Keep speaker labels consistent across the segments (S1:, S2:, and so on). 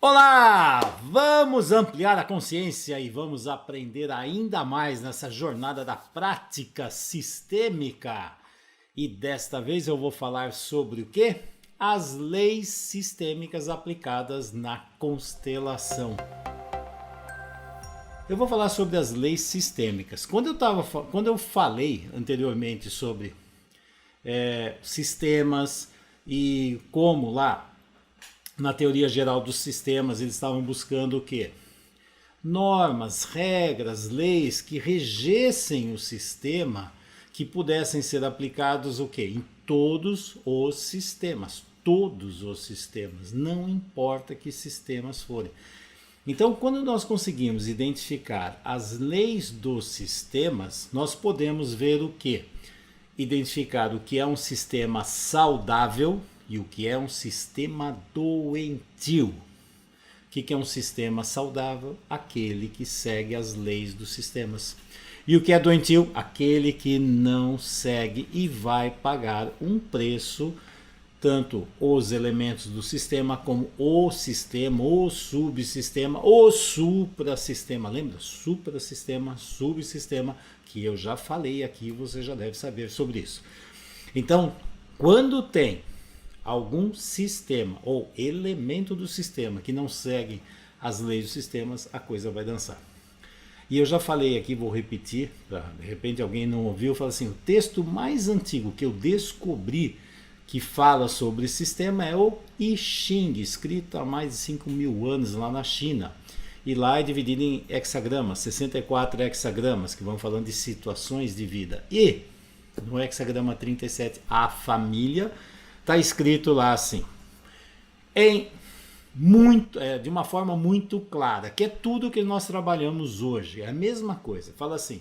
S1: Olá! Vamos ampliar a consciência e vamos aprender ainda mais nessa jornada da prática sistêmica. E desta vez eu vou falar sobre o quê? As leis sistêmicas aplicadas na constelação. Eu vou falar sobre as leis sistêmicas. Quando eu falei anteriormente sobre sistemas e como lá na teoria geral dos sistemas eles estavam buscando o quê? Normas, regras, leis que regessem o sistema, que pudessem ser aplicados o quê? Em todos os sistemas, não importa que sistemas forem. Então, quando nós conseguimos identificar as leis dos sistemas, nós podemos ver o quê? Identificar o que é um sistema saudável e o que é um sistema doentio. O que é um sistema saudável? Aquele que segue as leis dos sistemas. E o que é doentio? Aquele que não segue e vai pagar um preço, tanto os elementos do sistema como o sistema, o subsistema, o suprassistema. Lembra? Suprassistema, subsistema, que eu já falei aqui, você já deve saber sobre isso. Então, quando tem algum sistema ou elemento do sistema que não segue as leis dos sistemas, a coisa vai dançar. E eu já falei aqui, vou repetir, de repente alguém não ouviu, fala assim, o texto mais antigo que eu descobri que fala sobre sistema é o I Ching, escrito há mais de 5.000 anos lá na China. E lá é dividido em hexagramas, 64 hexagramas, que vão falando de situações de vida. E no hexagrama 37, a família, está escrito lá assim, de uma forma muito clara, que é tudo que nós trabalhamos hoje, é a mesma coisa. Fala assim,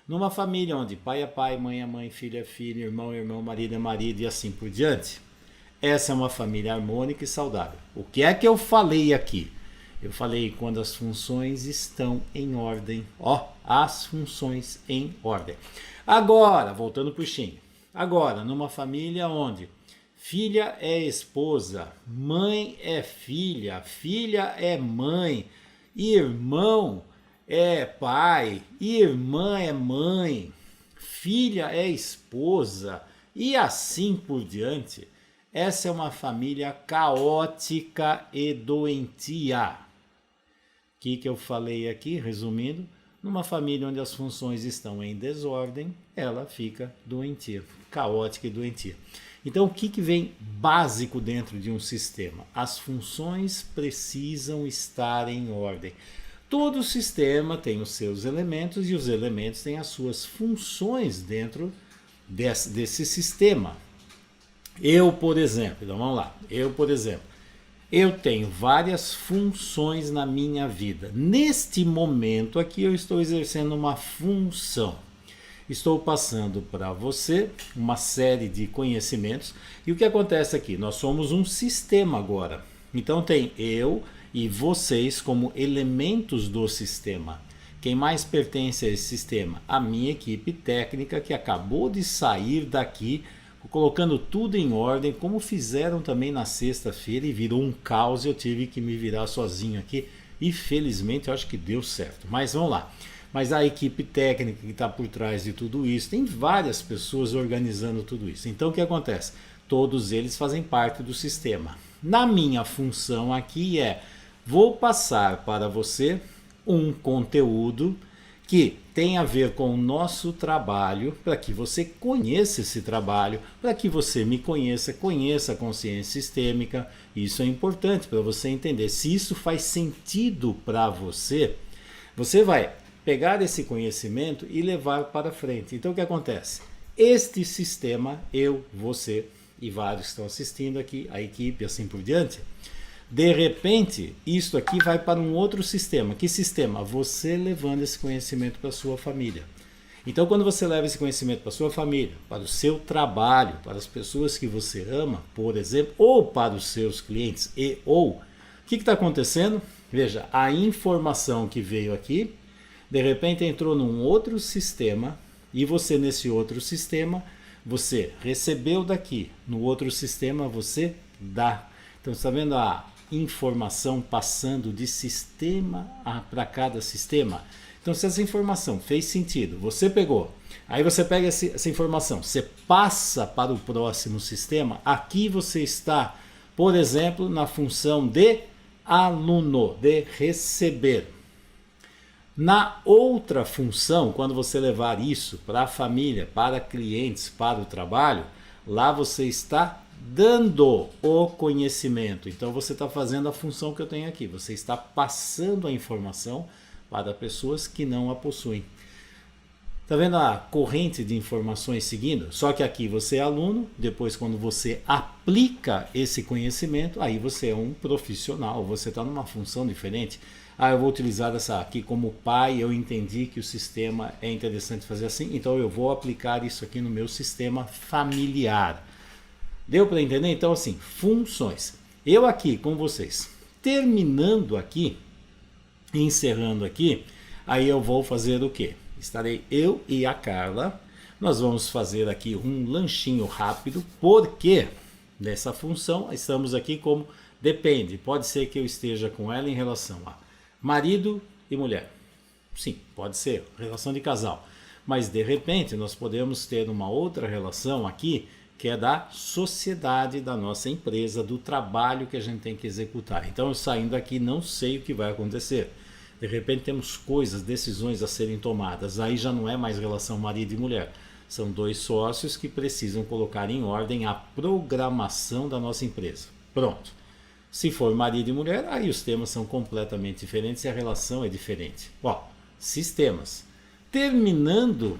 S1: numa família onde pai é pai, mãe é mãe, filho é filho, irmão é irmão, marido é marido e assim por diante, essa é uma família harmônica e saudável. O que é que eu falei aqui? Eu falei quando as funções estão em ordem, as funções em ordem. Agora, voltando para o Xing, agora numa família onde filha é esposa, mãe é filha, filha é mãe, irmão é pai, irmã é mãe, filha é esposa e assim por diante. Essa é uma família caótica e doentia. O que eu falei aqui, resumindo? Numa família onde as funções estão em desordem, ela fica doentia, caótica e doentia. Então, o que vem básico dentro de um sistema? As funções precisam estar em ordem. Todo sistema tem os seus elementos e os elementos têm as suas funções dentro desse sistema. Eu, por exemplo, então vamos lá. Eu tenho várias funções na minha vida. Neste momento aqui eu estou exercendo uma função. Estou passando para você uma série de conhecimentos. E o que acontece aqui? Nós somos um sistema agora. Então tem eu e vocês como elementos do sistema. Quem mais pertence a esse sistema? A minha equipe técnica que acabou de sair daqui, colocando tudo em ordem, como fizeram também na sexta-feira e virou um caos. Eu tive que me virar sozinho aqui e felizmente eu acho que deu certo. Mas vamos lá. Mas a equipe técnica que está por trás de tudo isso, tem várias pessoas organizando tudo isso. Então o que acontece? Todos eles fazem parte do sistema. Na minha função aqui vou passar para você um conteúdo que tem a ver com o nosso trabalho, para que você conheça esse trabalho, para que você me conheça a consciência sistêmica. Isso é importante para você entender. Se isso faz sentido para você, você vai pegar esse conhecimento e levar para frente. Então o que acontece? Este sistema, eu, você e vários que estão assistindo aqui, a equipe assim por diante, de repente isso aqui vai para um outro sistema. Que sistema? Você levando esse conhecimento para a sua família. Então quando você leva esse conhecimento para a sua família, para o seu trabalho, para as pessoas que você ama, por exemplo, ou para os seus clientes o que está acontecendo? Veja, a informação que veio aqui de repente entrou num outro sistema e você nesse outro sistema, você recebeu daqui, no outro sistema você dá. Então você está vendo informação passando de sistema para cada sistema. Então, se essa informação fez sentido, você pegou, aí você pega essa informação, você passa para o próximo sistema, aqui você está, por exemplo, na função de aluno, de receber. Na outra função, quando você levar isso para a família, para clientes, para o trabalho, lá você está dando o conhecimento. Então você está fazendo a função que eu tenho aqui, você está passando a informação para pessoas que não a possuem. Está vendo a corrente de informações seguindo? Só que aqui você é aluno, depois quando você aplica esse conhecimento, aí você é um profissional, você está numa função diferente. Ah, eu vou utilizar essa aqui como pai, eu entendi que o sistema é interessante fazer assim, então eu vou aplicar isso aqui no meu sistema familiar. Deu para entender? Então assim, funções. Eu aqui com vocês, terminando aqui, encerrando aqui, aí eu vou fazer o quê? Estarei eu e a Carla, nós vamos fazer aqui um lanchinho rápido, porque nessa função estamos aqui como depende, pode ser que eu esteja com ela em relação a marido e mulher, sim, pode ser, relação de casal, mas de repente nós podemos ter uma outra relação aqui, que é da sociedade da nossa empresa, do trabalho que a gente tem que executar. Então eu saindo aqui não sei o que vai acontecer. De repente temos coisas, decisões a serem tomadas. Aí já não é mais relação marido e mulher. São dois sócios que precisam colocar em ordem a programação da nossa empresa. Pronto. Se for marido e mulher, aí os temas são completamente diferentes e a relação é diferente. Ó, sistemas. Terminando,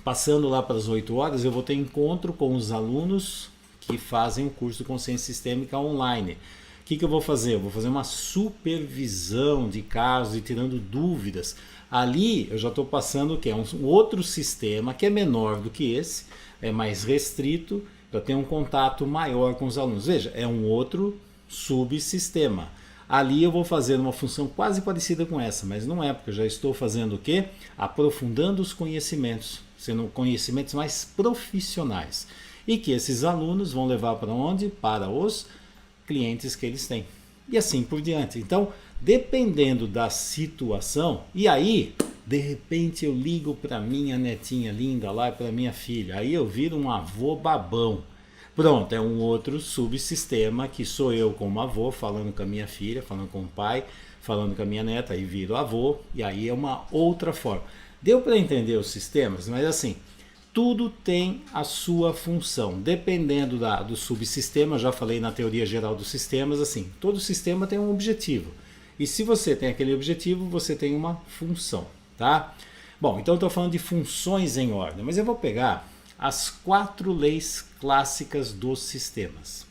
S1: passando lá para as 8 horas, eu vou ter encontro com os alunos que fazem o curso de Consciência Sistêmica online. O que eu vou fazer? Eu vou fazer uma supervisão de casos e tirando dúvidas. Ali eu já estou passando o que? Um outro sistema que é menor do que esse, é mais restrito, para ter um contato maior com os alunos. Veja, é um outro subsistema. Ali eu vou fazer uma função quase parecida com essa, mas não é, porque eu já estou fazendo o quê? Aprofundando os conhecimentos, sendo conhecimentos mais profissionais. E que esses alunos vão levar para onde? Para os clientes que eles têm. E assim por diante. Então, dependendo da situação, e aí, de repente eu ligo para minha netinha linda lá, para minha filha, aí eu viro um avô babão. Pronto, é um outro subsistema que sou eu como avô, falando com a minha filha, falando com o pai, falando com a minha neta, aí viro avô, e aí é uma outra forma. Deu para entender os sistemas? Mas assim, tudo tem a sua função, dependendo do subsistema. Já falei na teoria geral dos sistemas, assim, todo sistema tem um objetivo. E se você tem aquele objetivo, você tem uma função, tá? Bom, então eu estou falando de funções em ordem, mas eu vou pegar as 4 leis clássicas dos sistemas.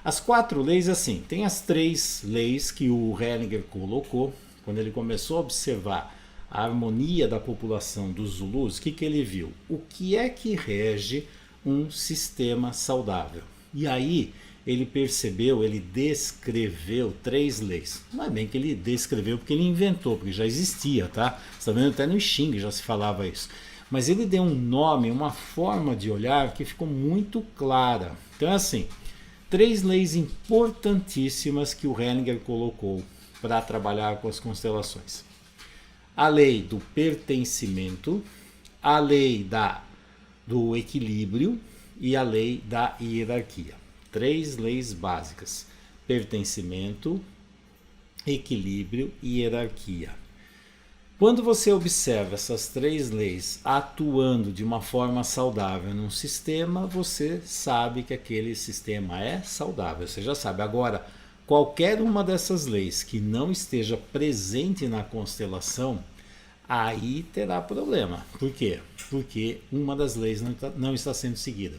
S1: As 4 leis, assim, tem as 3 leis que o Hellinger colocou, quando ele começou a observar a harmonia da população dos Zulus. O que ele viu? O que é que rege um sistema saudável? E aí ele percebeu, ele descreveu 3 leis. Não é bem que ele descreveu porque ele inventou, porque já existia, tá? Você está vendo, até no Xing já se falava isso. Mas ele deu um nome, uma forma de olhar que ficou muito clara. Então é assim, 3 leis importantíssimas que o Hellinger colocou para trabalhar com as constelações. A lei do pertencimento, a lei do equilíbrio e a lei da hierarquia. 3 leis básicas: pertencimento, equilíbrio e hierarquia. Quando você observa essas 3 leis atuando de uma forma saudável num sistema, você sabe que aquele sistema é saudável, você já sabe. Agora, qualquer uma dessas leis que não esteja presente na constelação, aí terá problema. Por quê? Porque uma das leis não está sendo seguida.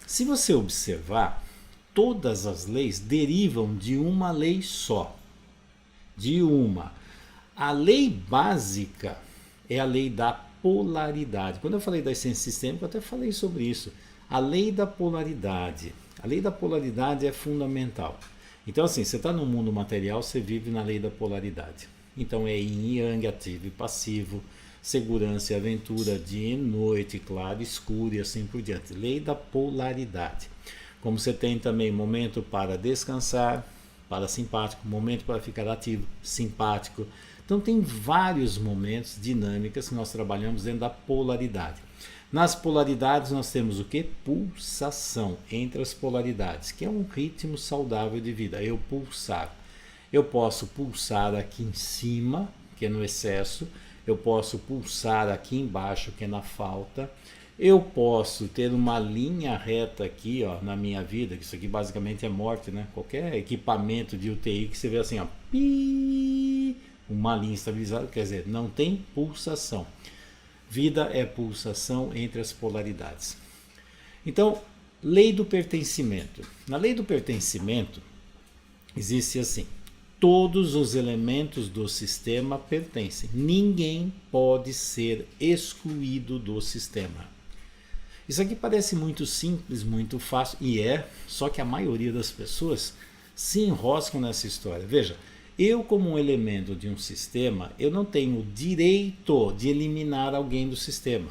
S1: Se você observar, todas as leis derivam de uma lei só. De uma. A lei básica é a lei da polaridade. Quando eu falei da essência sistêmica, eu até falei sobre isso. A lei da polaridade. A lei da polaridade é fundamental. Então, assim, você está no mundo material, você vive na lei da polaridade. Então, é yin e yang, ativo e passivo, segurança e aventura, dia e noite, claro e escuro e assim por diante. Lei da polaridade. Como você tem também momento para descansar, parasimpático, momento para ficar ativo, simpático. Então tem vários momentos, dinâmicas que nós trabalhamos dentro da polaridade. Nas polaridades nós temos o que? Pulsação entre as polaridades, que é um ritmo saudável de vida, eu pulsar. Eu posso pulsar aqui em cima, que é no excesso, eu posso pulsar aqui embaixo, que é na falta. Eu posso ter uma linha reta aqui, ó, na minha vida, que isso aqui basicamente é morte, né? Qualquer equipamento de UTI que você vê assim, ó, pi, uma linha estabilizada, quer dizer, não tem pulsação. Vida é pulsação entre as polaridades. Então, lei do pertencimento. Na lei do pertencimento, existe assim, todos os elementos do sistema pertencem. Ninguém pode ser excluído do sistema. Isso aqui parece muito simples, muito fácil, e só que a maioria das pessoas se enroscam nessa história. Veja, eu como um elemento de um sistema, eu não tenho o direito de eliminar alguém do sistema.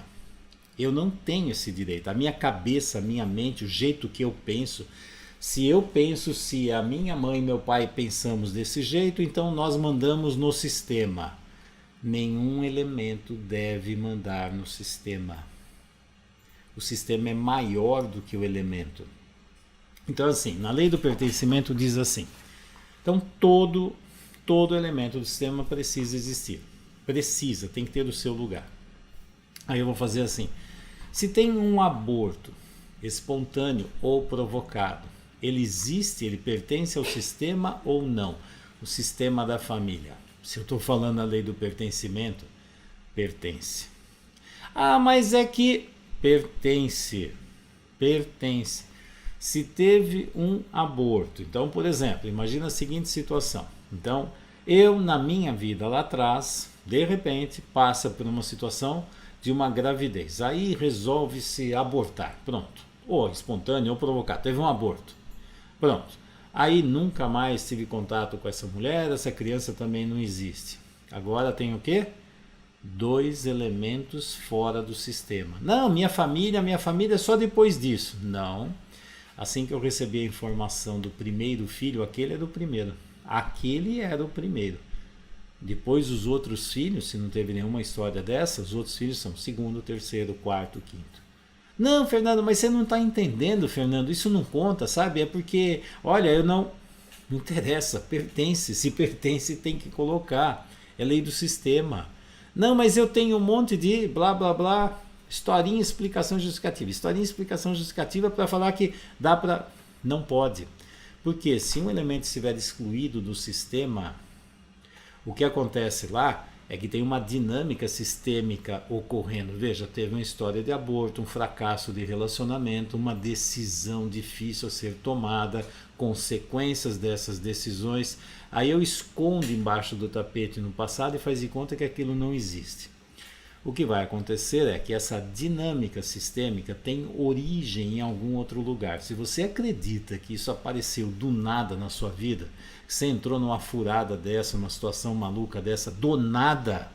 S1: Eu não tenho esse direito. A minha cabeça, a minha mente, o jeito que eu penso, se a minha mãe e meu pai pensamos desse jeito, então nós mandamos no sistema. Nenhum elemento deve mandar no sistema. O sistema é maior do que o elemento. Então assim, na lei do pertencimento diz assim, então todo elemento do sistema precisa existir. Precisa, tem que ter o seu lugar. Aí eu vou fazer assim, se tem um aborto espontâneo ou provocado, ele existe, ele pertence ao sistema ou não? O sistema da família. Se eu estou falando a lei do pertencimento, pertence. Ah, mas é que pertence. Se teve um aborto, então, por exemplo, imagina a seguinte situação. Então, eu na minha vida lá atrás, de repente, passa por uma situação de uma gravidez. Aí resolve-se abortar, pronto. Ou espontâneo ou provocado, teve um aborto. Pronto. Aí nunca mais tive contato com essa mulher, essa criança também não existe. Agora tem o quê? 2 elementos fora do sistema. Não, minha família é só depois disso. Não. Assim que eu recebi a informação do primeiro filho, aquele era o primeiro. Aquele era o primeiro. Depois os outros filhos, se não teve nenhuma história dessa, os outros filhos são segundo, terceiro, quarto, quinto. Não, Fernando, mas você não está entendendo, Fernando, isso não conta, sabe? É porque, olha, eu não interessa, pertence, se pertence tem que colocar, é lei do sistema. Não, mas eu tenho um monte de blá, blá, blá, historinha, explicação justificativa para falar que dá para... Não pode, porque se um elemento estiver excluído do sistema, o que acontece lá é que tem uma dinâmica sistêmica ocorrendo. Veja, teve uma história de aborto, um fracasso de relacionamento, uma decisão difícil a ser tomada, consequências dessas decisões. Aí eu escondo embaixo do tapete no passado e faz de conta que aquilo não existe. O que vai acontecer é que essa dinâmica sistêmica tem origem em algum outro lugar. Se você acredita que isso apareceu do nada na sua vida, você entrou numa furada dessa, numa situação maluca dessa, do nada,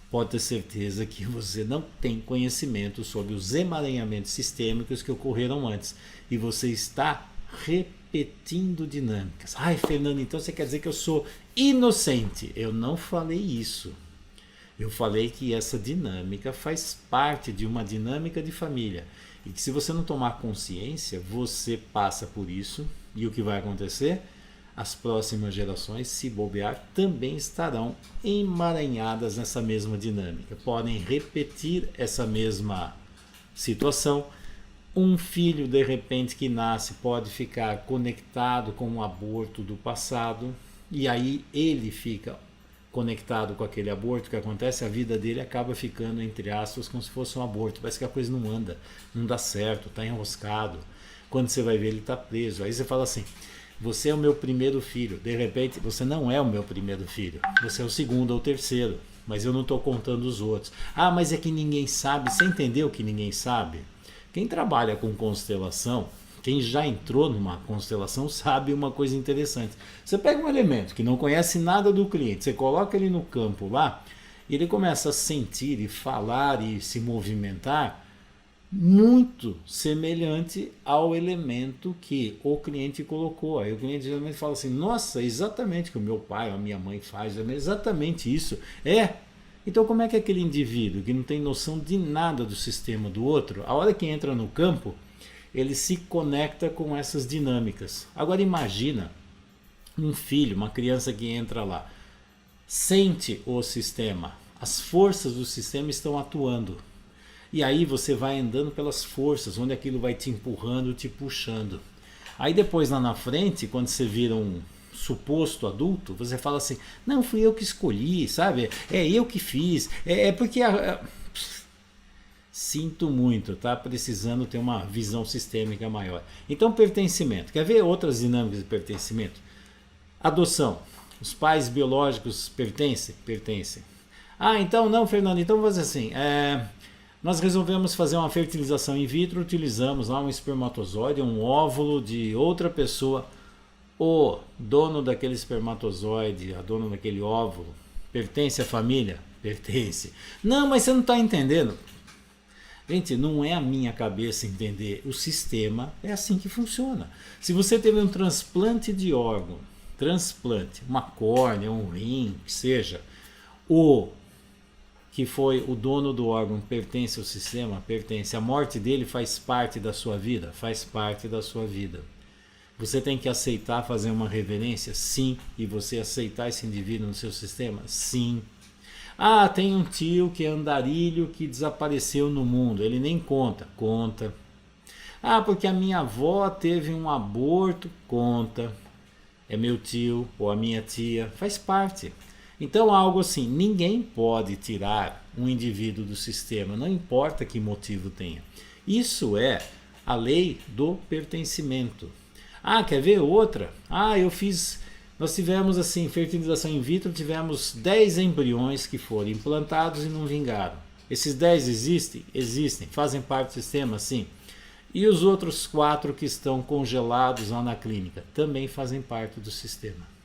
S1: pode ter certeza que você não tem conhecimento sobre os emaranhamentos sistêmicos que ocorreram antes. E você está repetindo dinâmicas. Ai, Fernando, então você quer dizer que eu sou inocente? Eu não falei isso. Eu falei que essa dinâmica faz parte de uma dinâmica de família. E que se você não tomar consciência, você passa por isso. E o que vai acontecer? As próximas gerações, se bobear, também estarão emaranhadas nessa mesma dinâmica. Podem repetir essa mesma situação. Um filho, de repente, que nasce pode ficar conectado com um aborto do passado. E aí ele fica conectado com aquele aborto. O que acontece? A vida dele acaba ficando, entre aspas, como se fosse um aborto. Parece que a coisa não anda, não dá certo, está enroscado. Quando você vai ver, ele está preso. Aí você fala assim, você é o meu primeiro filho. De repente, você não é o meu primeiro filho. Você é o segundo ou terceiro. Mas eu não estou contando os outros. Ah, mas é que ninguém sabe. Você entendeu que ninguém sabe? Quem trabalha com constelação, quem já entrou numa constelação, sabe uma coisa interessante. Você pega um elemento que não conhece nada do cliente, você coloca ele no campo lá, e ele começa a sentir e falar e se movimentar. muito semelhante ao elemento que o cliente colocou. Aí o cliente geralmente fala assim, nossa, exatamente o que o meu pai ou a minha mãe faz, é exatamente isso. Então como é que aquele indivíduo que não tem noção de nada do sistema do outro, a hora que entra no campo, ele se conecta com essas dinâmicas. Agora imagina um filho, uma criança que entra lá, sente o sistema, as forças do sistema estão atuando. E aí você vai andando pelas forças, onde aquilo vai te empurrando, te puxando. Aí depois lá na frente, quando você vira um suposto adulto, você fala assim, não, fui eu que escolhi, sabe? É eu que fiz. É porque... Sinto muito, tá precisando ter uma visão sistêmica maior. Então, pertencimento. Quer ver outras dinâmicas de pertencimento? Adoção. Os pais biológicos pertencem? Pertencem. Ah, então não, Fernando, então vamos fazer assim. Nós resolvemos fazer uma fertilização in vitro, utilizamos lá um espermatozoide, um óvulo de outra pessoa. O dono daquele espermatozoide, a dona daquele óvulo, pertence à família? Pertence. Não, mas você não está entendendo. Gente, não é a minha cabeça entender. O sistema é assim que funciona. Se você teve um transplante de órgão, uma córnea, um rim, que seja, o que foi o dono do órgão pertence ao sistema? Pertence. A morte dele faz parte da sua vida? Faz parte da sua vida. Você tem que aceitar fazer uma reverência? Sim. E você aceitar esse indivíduo no seu sistema? Sim. Ah, tem um tio que é andarilho que desapareceu no mundo. Ele nem conta. Conta. Ah, porque a minha avó teve um aborto. Conta. É meu tio ou a minha tia. Faz parte. Então, algo assim, ninguém pode tirar um indivíduo do sistema, não importa que motivo tenha. Isso é a lei do pertencimento. Ah, quer ver outra? Nós tivemos assim, fertilização in vitro, tivemos 10 embriões que foram implantados e não vingaram. Esses 10 existem? Existem, fazem parte do sistema, sim. E os outros 4 que estão congelados lá na clínica também fazem parte do sistema.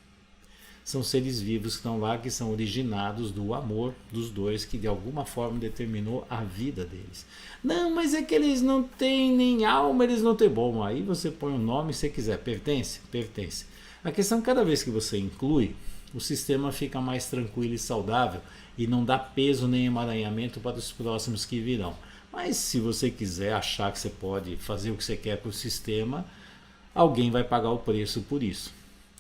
S1: São seres vivos que estão lá, que são originados do amor dos dois, que de alguma forma determinou a vida deles. Não, mas é que eles não têm nem alma, eles não têm... Bom, aí você põe o nome se você quiser. Pertence? Pertence. A questão é que cada vez que você inclui, o sistema fica mais tranquilo e saudável e não dá peso nem emaranhamento para os próximos que virão. Mas se você quiser achar que você pode fazer o que você quer para o sistema, alguém vai pagar o preço por isso.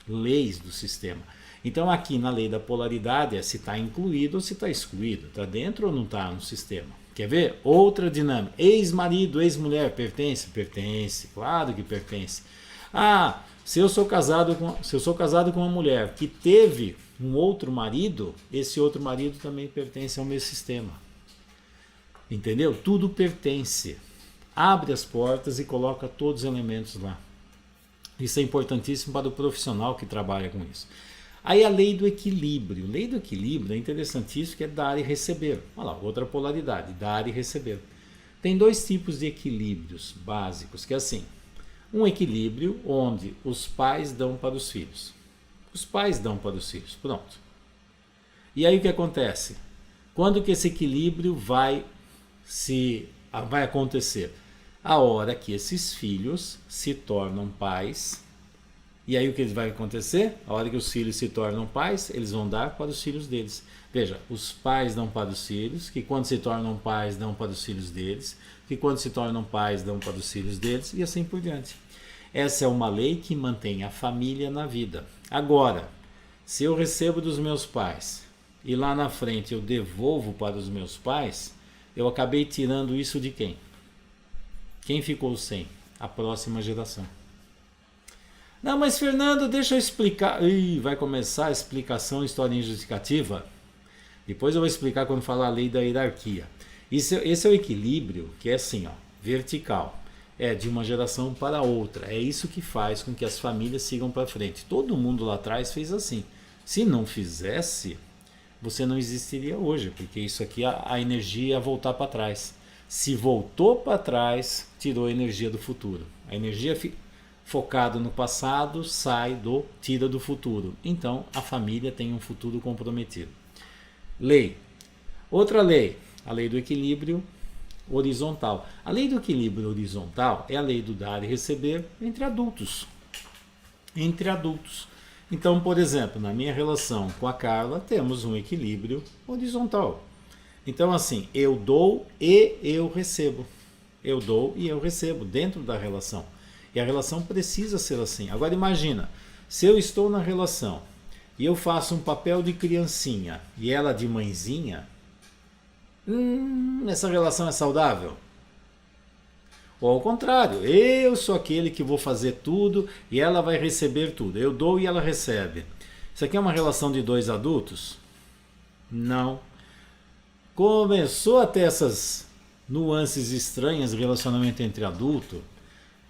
S1: Leis do sistema. Então aqui na lei da polaridade é se está incluído ou se está excluído. Está dentro ou não está no sistema. Quer ver? Outra dinâmica. Ex-marido, ex-mulher, pertence? Pertence. Claro que pertence. Ah, se eu sou casado com uma mulher que teve um outro marido, esse outro marido também pertence ao meu sistema. Entendeu? Tudo pertence. Abre as portas e coloca todos os elementos lá. Isso é importantíssimo para o profissional que trabalha com isso. Aí a lei do equilíbrio. A lei do equilíbrio é interessantíssimo, que é dar e receber. Olha lá, outra polaridade, dar e receber. Tem 2 tipos de equilíbrios básicos, que é assim. Um equilíbrio onde os pais dão para os filhos. Os pais dão para os filhos, pronto. E aí o que acontece? Quando que esse equilíbrio vai acontecer? A hora que esses filhos se tornam pais. E aí o que vai acontecer? A hora que os filhos se tornam pais, eles vão dar para os filhos deles. Veja, os pais dão para os filhos, que quando se tornam pais dão para os filhos deles, que quando se tornam pais dão para os filhos deles, e assim por diante. Essa é uma lei que mantém a família na vida. Agora, se eu recebo dos meus pais e lá na frente eu devolvo para os meus pais, eu acabei tirando isso de quem? Quem ficou sem? A próxima geração. Não, mas Fernando, deixa eu explicar. Vai começar a explicação, historinha justificativa. Depois eu vou explicar quando falar a lei da hierarquia. Esse é o equilíbrio, que é assim, ó, vertical. É de uma geração para outra. É isso que faz com que as famílias sigam para frente. Todo mundo lá atrás fez assim. Se não fizesse, você não existiria hoje, porque isso aqui a energia ia voltar para trás. Se voltou para trás, tirou a energia do futuro. A energia focado no passado, tira do futuro. Então, a família tem um futuro comprometido. Lei. Outra lei, a lei do equilíbrio, horizontal. A lei do equilíbrio horizontal é a lei do dar e receber entre adultos. Entre adultos. Então, por exemplo, na minha relação com a Carla, temos um equilíbrio horizontal. Então, assim, eu dou e eu recebo. Eu dou e eu recebo dentro da relação. E a relação precisa ser assim. Agora imagina, se eu estou na relação e eu faço um papel de criancinha e ela de mãezinha, essa relação é saudável? Ou ao contrário, eu sou aquele que vou fazer tudo e ela vai receber tudo. Eu dou e ela recebe. Isso aqui é uma relação de dois adultos? Não. Começou a ter essas nuances estranhas de relacionamento entre adultos,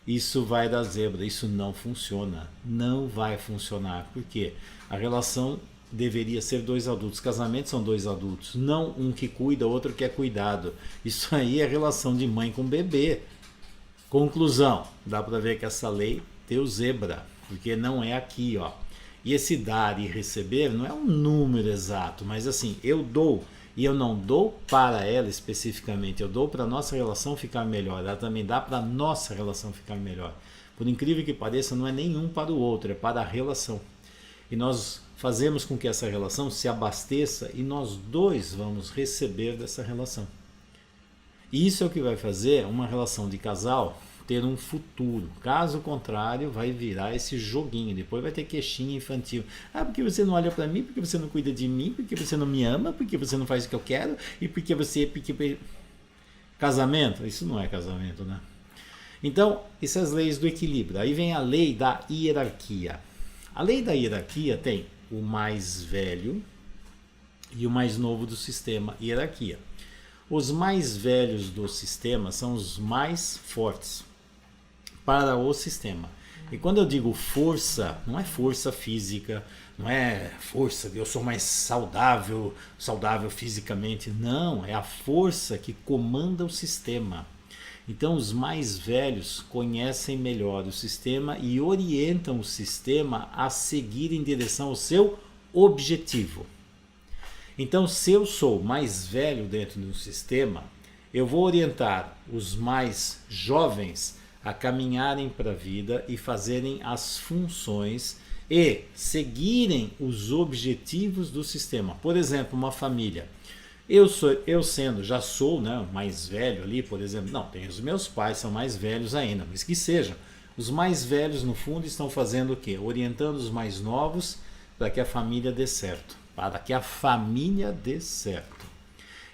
S1: isso vai dar zebra, isso não funciona. Não vai funcionar. Por quê? A relação deveria ser dois adultos. Casamentos são dois adultos, não um que cuida, outro que é cuidado. Isso aí é relação de mãe com bebê. Conclusão, dá para ver que essa lei deu zebra, porque não é aqui, ó. E esse dar e receber não é um número exato, mas assim, eu dou e eu não dou para ela especificamente, eu dou para a nossa relação ficar melhor, ela também dá para a nossa relação ficar melhor. Por incrível que pareça, não é nenhum para o outro, é para a relação. E nós fazemos com que essa relação se abasteça e nós dois vamos receber dessa relação. E isso é o que vai fazer uma relação de casal ter um futuro. Caso contrário, vai virar esse joguinho. Depois vai ter queixinha infantil. Ah, porque você não olha para mim, porque você não cuida de mim, porque você não me ama, porque você não faz o que eu quero, e porque você... Casamento? Isso não é casamento, né? Então, essas leis do equilíbrio. Aí vem a lei da hierarquia. A lei da hierarquia tem o mais velho e o mais novo do sistema hierarquia. Os mais velhos do sistema são os mais fortes para o sistema. E quando eu digo força, não é força física, não é força de eu sou mais saudável fisicamente. Não, é a força que comanda o sistema. Então os mais velhos conhecem melhor o sistema e orientam o sistema a seguir em direção ao seu objetivo. Então, se eu sou mais velho dentro do sistema, eu vou orientar os mais jovens a caminharem para a vida e fazerem as funções e seguirem os objetivos do sistema. Por exemplo, uma família. Já sou, né, mais velho ali, por exemplo. Não, tem os meus pais, são mais velhos ainda, mas que sejam. Os mais velhos, no fundo, estão fazendo o quê? Orientando os mais novos para que a família dê certo. Para que a família dê certo.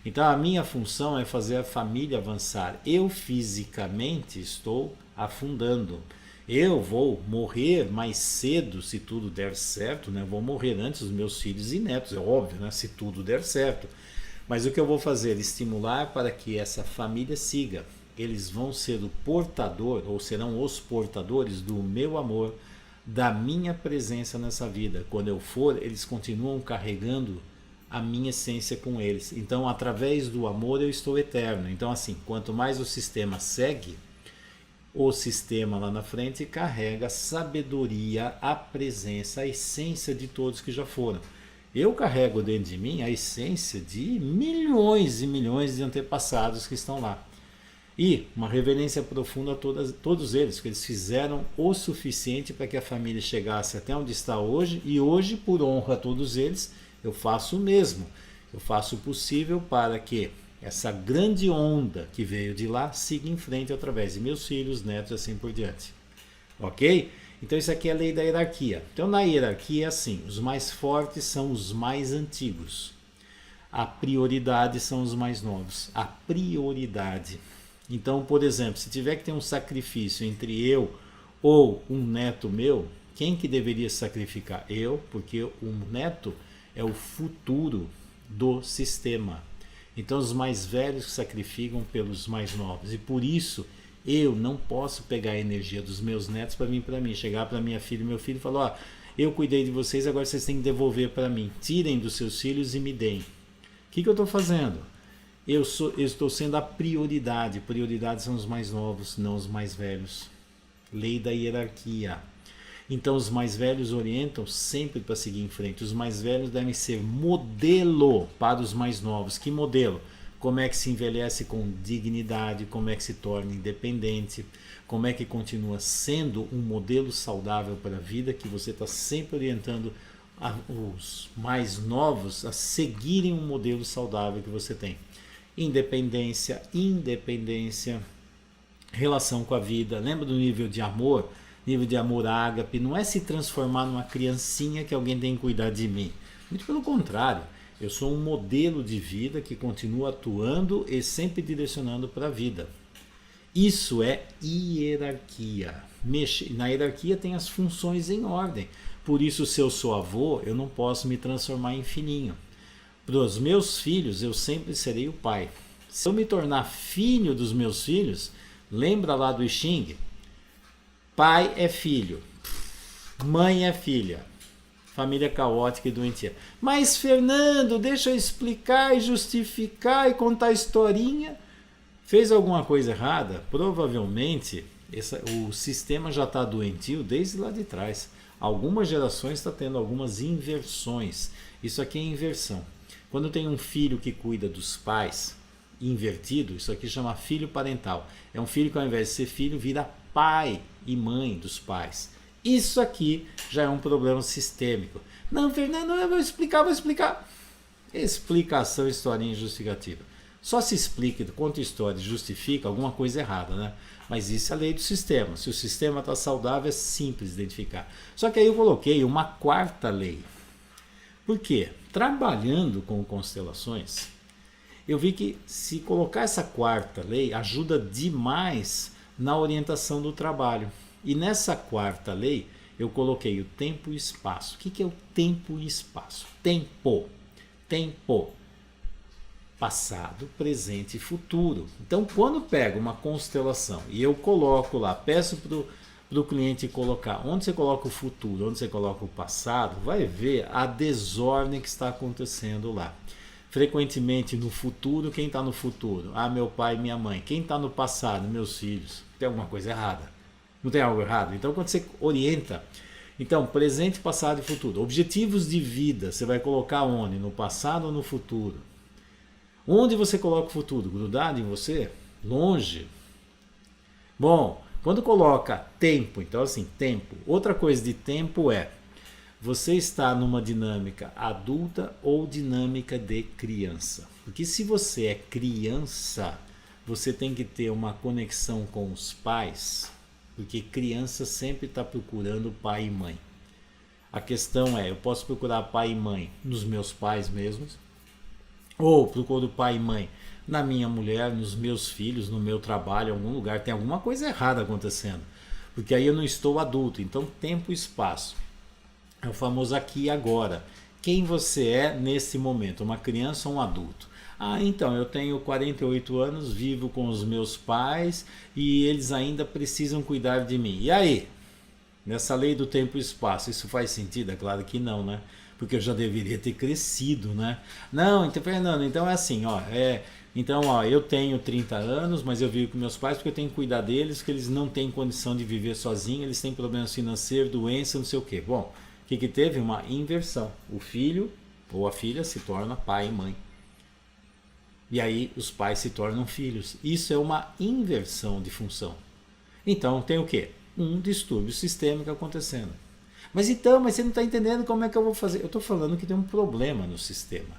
S1: Então a minha função é fazer a família avançar. Eu fisicamente estou afundando. Eu vou morrer mais cedo se tudo der certo, né? Eu vou morrer antes dos meus filhos e netos, é óbvio, né? Se tudo der certo. Mas o que eu vou fazer? Estimular para que essa família siga. Eles vão ser o portador, ou serão os portadores do meu amor, da minha presença nessa vida. Quando eu for, eles continuam carregando a minha essência com eles. Então, através do amor, eu estou eterno. Então, assim, quanto mais o sistema segue, o sistema lá na frente carrega a sabedoria, a presença, a essência de todos que já foram. Eu carrego dentro de mim a essência de milhões e milhões de antepassados que estão lá. E uma reverência profunda a todos eles, porque eles fizeram o suficiente para que a família chegasse até onde está hoje, e hoje, por honra a todos eles, eu faço o mesmo. Eu faço o possível para que essa grande onda que veio de lá siga em frente através de meus filhos, netos e assim por diante. Ok? Então isso aqui é a lei da hierarquia. Então na hierarquia é assim, os mais fortes são os mais antigos. A prioridade são os mais novos. A prioridade. Então, por exemplo, se tiver que ter um sacrifício entre eu ou um neto meu, quem que deveria sacrificar? Eu, porque o neto é o futuro do sistema. Então os mais velhos sacrificam pelos mais novos. E por isso eu não posso pegar a energia dos meus netos para vir para mim. Chegar para minha filha e meu filho e falar, ó, eu cuidei de vocês, agora vocês têm que devolver para mim. Tirem dos seus filhos e me deem. O que eu estou fazendo? Eu estou sendo a prioridade. Prioridade são os mais novos, não os mais velhos. Lei da hierarquia. Então os mais velhos orientam sempre para seguir em frente. Os mais velhos devem ser modelo para os mais novos. Que modelo? como é que se envelhece com dignidade, como é que se torna independente, como é que continua sendo um modelo saudável para a vida, que você está sempre orientando os mais novos a seguirem um modelo saudável que você tem. Independência, relação com a vida. Lembra do nível de amor? Nível de amor ágape. Não é se transformar numa criancinha que alguém tem que cuidar de mim. Muito pelo contrário. Eu sou um modelo de vida que continua atuando e sempre direcionando para a vida. Isso é hierarquia. Na hierarquia tem as funções em ordem. Por isso, se eu sou avô, eu não posso me transformar em filhinho. Para os meus filhos, eu sempre serei o pai. Se eu me tornar filho dos meus filhos, lembra lá do I Ching? Pai é filho, mãe é filha. Família caótica e doentia. Mas, Fernando, deixa eu explicar e justificar e contar historinha. Fez alguma coisa errada? Provavelmente o sistema já está doentio desde lá de trás. Algumas gerações está tendo algumas inversões. Isso aqui é inversão. Quando tem um filho que cuida dos pais, invertido, isso aqui chama filho parental. É um filho que ao invés de ser filho, vira pai e mãe dos pais. Isso aqui já é um problema sistêmico. Não, Fernando, eu vou explicar. Explicação, historinha justificativa. Só se explica, conta história e justifica alguma coisa errada, né? Mas isso é a lei do sistema. Se o sistema está saudável, é simples identificar. Só que aí eu coloquei uma quarta lei. Por quê? Trabalhando com constelações, eu vi que se colocar essa quarta lei ajuda demais na orientação do trabalho. E nessa quarta lei eu coloquei o tempo e espaço. O que é o tempo e espaço? Tempo. Passado, presente e futuro. Então, quando pego uma constelação e eu coloco lá, peço para o cliente colocar onde você coloca o futuro, onde você coloca o passado, vai ver a desordem que está acontecendo lá. Frequentemente no futuro, quem está no futuro? Meu pai e minha mãe. Quem está no passado? Meus filhos. Tem alguma coisa errada? Não tem algo errado? Então, quando você orienta, então, presente, passado e futuro. Objetivos de vida, você vai colocar onde? No passado ou no futuro? Onde você coloca o futuro? Grudado em você? Longe? Bom, quando coloca tempo, então assim, tempo. Outra coisa de tempo é, você está numa dinâmica adulta ou dinâmica de criança. Porque se você é criança, você tem que ter uma conexão com os pais, porque criança sempre está procurando pai e mãe. A questão é, eu posso procurar pai e mãe nos meus pais mesmos, ou procuro pai e mãe na minha mulher, nos meus filhos, no meu trabalho, em algum lugar. Tem alguma coisa errada acontecendo, porque aí eu não estou adulto. Então, tempo e espaço. É o famoso aqui e agora. Quem você é nesse momento, uma criança ou um adulto? Então, eu tenho 48 anos, vivo com os meus pais e eles ainda precisam cuidar de mim. E aí? Nessa lei do tempo e espaço, isso faz sentido? É claro que não, né? Porque eu já deveria ter crescido, né? Não, então, Fernando, então é assim, eu tenho 30 anos, mas eu vivo com meus pais porque eu tenho que cuidar deles, porque eles não têm condição de viver sozinhos, eles têm problemas financeiros, doença, não sei o quê. Bom, o que teve? Uma inversão. O filho ou a filha se torna pai e mãe. E aí os pais se tornam filhos. Isso é uma inversão de função. Então tem o quê? Um distúrbio sistêmico acontecendo. Mas você não está entendendo como é que eu vou fazer. Eu estou falando que tem um problema no sistema.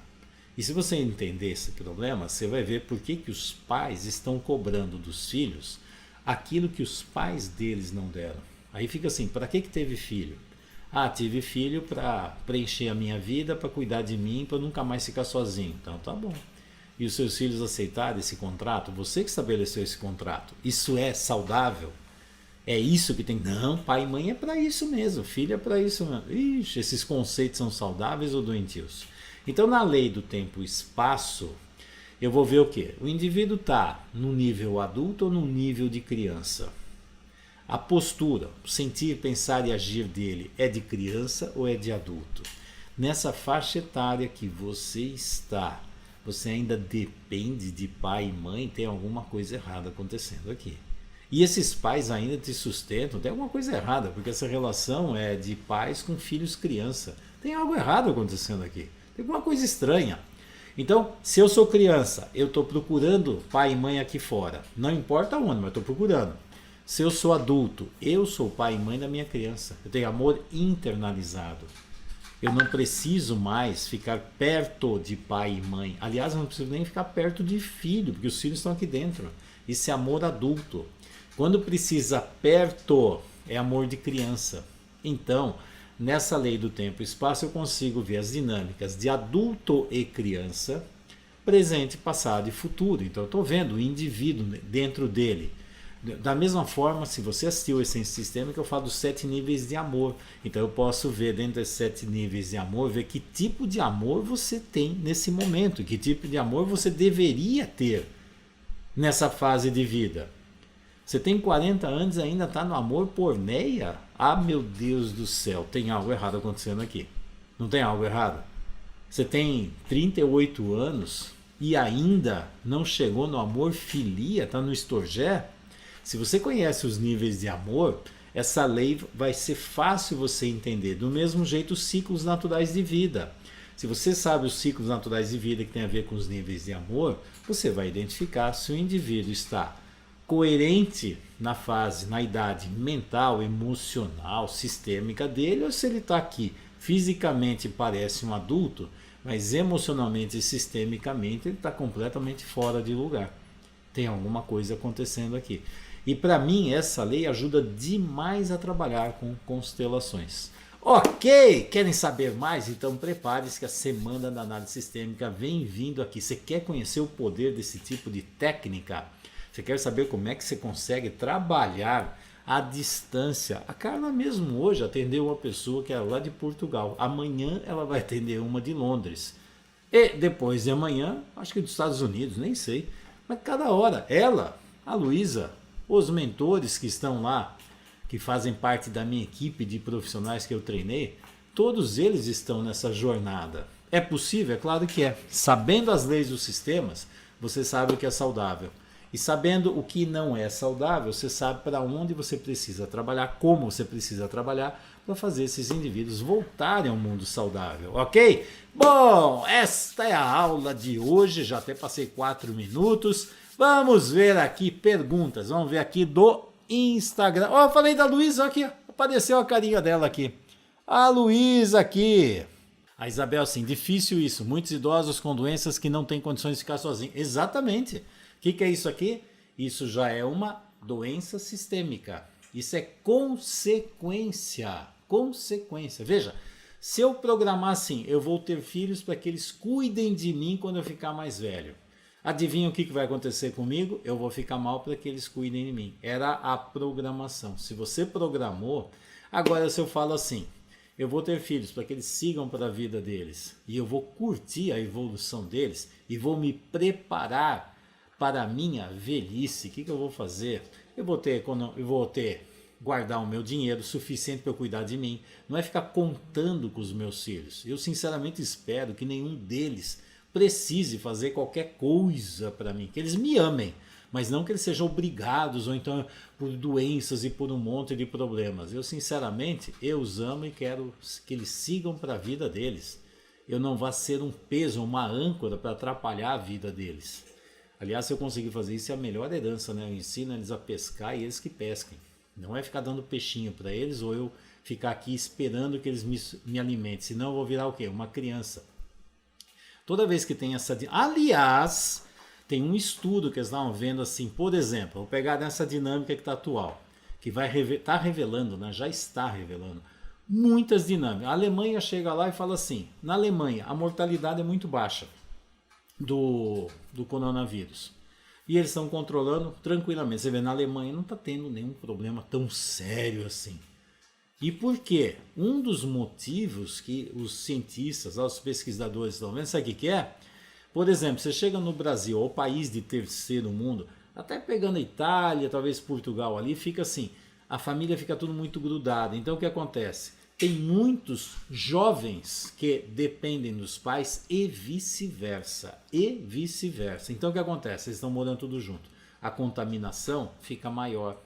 S1: E se você entender esse problema, você vai ver por que os pais estão cobrando dos filhos aquilo que os pais deles não deram. Aí fica assim, para que teve filho? Tive filho para preencher a minha vida, para cuidar de mim, para nunca mais ficar sozinho. Então tá bom. E os seus filhos aceitaram esse contrato? Você que estabeleceu esse contrato. Isso é saudável? É isso que tem? Não, pai e mãe é para isso mesmo, filho é para isso mesmo. Ixi, esses conceitos são saudáveis ou doentios? Então, na lei do tempo e espaço, eu vou ver o quê? O indivíduo está no nível adulto ou no nível de criança? A postura, o sentir, pensar e agir dele é de criança ou é de adulto? Nessa faixa etária que você está, você ainda depende de pai e mãe, tem alguma coisa errada acontecendo aqui. E esses pais ainda te sustentam, tem alguma coisa errada, porque essa relação é de pais com filhos criança. Tem algo errado acontecendo aqui, tem alguma coisa estranha. Então, se eu sou criança, eu estou procurando pai e mãe aqui fora. Não importa onde, mas estou procurando. Se eu sou adulto, eu sou pai e mãe da minha criança. Eu tenho amor internalizado. Eu não preciso mais ficar perto de pai e mãe. Aliás, eu não preciso nem ficar perto de filho, porque os filhos estão aqui dentro. Isso é amor adulto. Quando precisa perto, é amor de criança. Então, nessa lei do tempo e espaço, eu consigo ver as dinâmicas de adulto e criança, presente, passado e futuro. Então, eu estou vendo o indivíduo dentro dele. Da mesma forma, se você assistiu a Essência Sistêmica, eu falo dos 7 níveis de amor. Então eu posso ver dentro desses 7 níveis de amor, ver que tipo de amor você tem nesse momento, que tipo de amor você deveria ter nessa fase de vida. Você tem 40 anos e ainda está no amor porneia? Ah, meu Deus do céu, tem algo errado acontecendo aqui. Não tem algo errado? Você tem 38 anos e ainda não chegou no amor filia, está no estorgé? Se você conhece os níveis de amor, essa lei vai ser fácil você entender. Do mesmo jeito, os ciclos naturais de vida. Se você sabe os ciclos naturais de vida que tem a ver com os níveis de amor, você vai identificar se o indivíduo está coerente na fase, na idade mental, emocional, sistêmica dele, ou se ele está aqui fisicamente parece um adulto, mas emocionalmente e sistemicamente ele está completamente fora de lugar. Tem alguma coisa acontecendo aqui. E para mim essa lei ajuda demais a trabalhar com constelações. Ok, querem saber mais? Então prepare-se que a Semana da Análise Sistêmica vem vindo aqui. Você quer conhecer o poder desse tipo de técnica? Você quer saber como é que você consegue trabalhar à distância? A Carla mesmo hoje atendeu uma pessoa que era lá de Portugal. Amanhã ela vai atender uma de Londres. E depois de amanhã, acho que dos Estados Unidos, nem sei. Mas cada hora, ela, a Luísa, os mentores que estão lá, que fazem parte da minha equipe de profissionais que eu treinei, todos eles estão nessa jornada. É possível? É claro que é. Sabendo as leis dos sistemas, você sabe o que é saudável. E sabendo o que não é saudável, você sabe para onde você precisa trabalhar, como você precisa trabalhar para fazer esses indivíduos voltarem ao mundo saudável, ok? Bom, esta é a aula de hoje, já até passei 4 minutos. Vamos ver aqui perguntas, vamos ver aqui do Instagram. Ó, eu falei da Luísa, aqui, apareceu a carinha dela aqui. A Luísa aqui. A Isabel, assim, difícil isso, muitos idosos com doenças que não têm condições de ficar sozinhos. Exatamente. O que é isso aqui? Isso já é uma doença sistêmica. Isso é consequência. Consequência. Veja, se eu programar assim, eu vou ter filhos para que eles cuidem de mim quando eu ficar mais velho. Adivinha o que vai acontecer comigo? Eu vou ficar mal para que eles cuidem de mim. Era a programação. Se você programou, agora se eu falo assim, eu vou ter filhos para que eles sigam para a vida deles e eu vou curtir a evolução deles e vou me preparar para a minha velhice. O que eu vou fazer? Eu vou ter guardar o meu dinheiro suficiente para eu cuidar de mim. Não é ficar contando com os meus filhos. Eu sinceramente espero que nenhum deles precise fazer qualquer coisa para mim, que eles me amem, mas não que eles sejam obrigados ou então por doenças e por um monte de problemas. Eu sinceramente, eu os amo e quero que eles sigam para a vida deles. Eu não vou ser um peso, uma âncora para atrapalhar a vida deles. Aliás, se eu conseguir fazer isso é a melhor herança, né? Eu ensino eles a pescar e eles que pesquem. Não é ficar dando peixinho para eles ou eu ficar aqui esperando que eles me alimentem, senão eu vou virar o quê? Uma criança. Toda vez que tem essa... Aliás, tem um estudo que eles estavam vendo assim, por exemplo, vou pegar nessa dinâmica que está atual, que está revelando, né? Já está revelando, muitas dinâmicas. A Alemanha chega lá e fala assim, na Alemanha a mortalidade é muito baixa do coronavírus. E eles estão controlando tranquilamente. Você vê, na Alemanha não está tendo nenhum problema tão sério assim. E por quê? Um dos motivos que os cientistas, os pesquisadores estão vendo, sabe o que é? Por exemplo, você chega no Brasil, ou país de terceiro mundo, até pegando a Itália, talvez Portugal ali, fica assim, a família fica tudo muito grudada. Então o que acontece? Tem muitos jovens que dependem dos pais e vice-versa. E vice-versa. Então o que acontece? Eles estão morando tudo junto. A contaminação fica maior.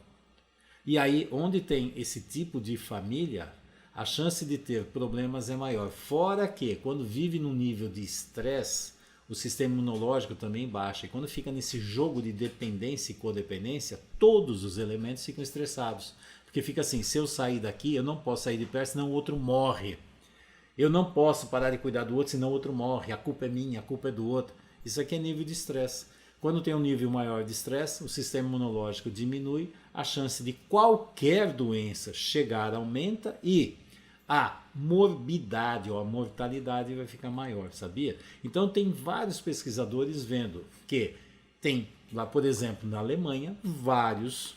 S1: E aí, onde tem esse tipo de família, a chance de ter problemas é maior. Fora que, quando vive num nível de estresse, o sistema imunológico também baixa. E quando fica nesse jogo de dependência e codependência, todos os elementos ficam estressados. Porque fica assim, se eu sair daqui, eu não posso sair de perto, senão o outro morre. Eu não posso parar de cuidar do outro, senão o outro morre. A culpa é minha, a culpa é do outro. Isso aqui é nível de estresse. Quando tem um nível maior de estresse, o sistema imunológico diminui, a chance de qualquer doença chegar aumenta e a morbidade ou a mortalidade vai ficar maior, sabia? Então tem vários pesquisadores vendo que tem lá, por exemplo, na Alemanha, vários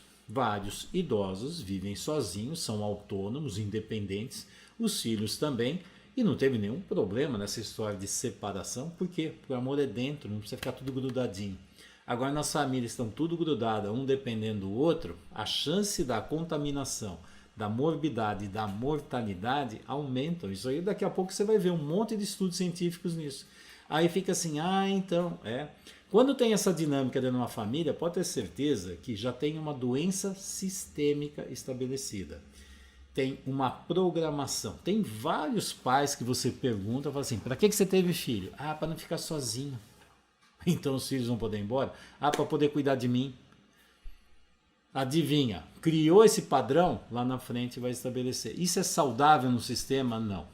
S1: idosos vivem sozinhos, são autônomos, independentes, os filhos também, e não teve nenhum problema nessa história de separação. Por quê? Porque o amor é dentro, não precisa ficar tudo grudadinho. Agora, nas famílias estão tudo grudadas, um dependendo do outro, a chance da contaminação, da morbidade e da mortalidade aumentam. Isso aí daqui a pouco você vai ver um monte de estudos científicos nisso. Aí fica assim, então, Quando tem essa dinâmica dentro de uma família, pode ter certeza que já tem uma doença sistêmica estabelecida. Tem uma programação. Tem vários pais que você pergunta, fala assim, para que você teve filho? Para não ficar sozinho. Então os filhos vão poder ir embora? Para poder cuidar de mim. Adivinha, criou esse padrão, lá na frente vai estabelecer. Isso é saudável no sistema? Não.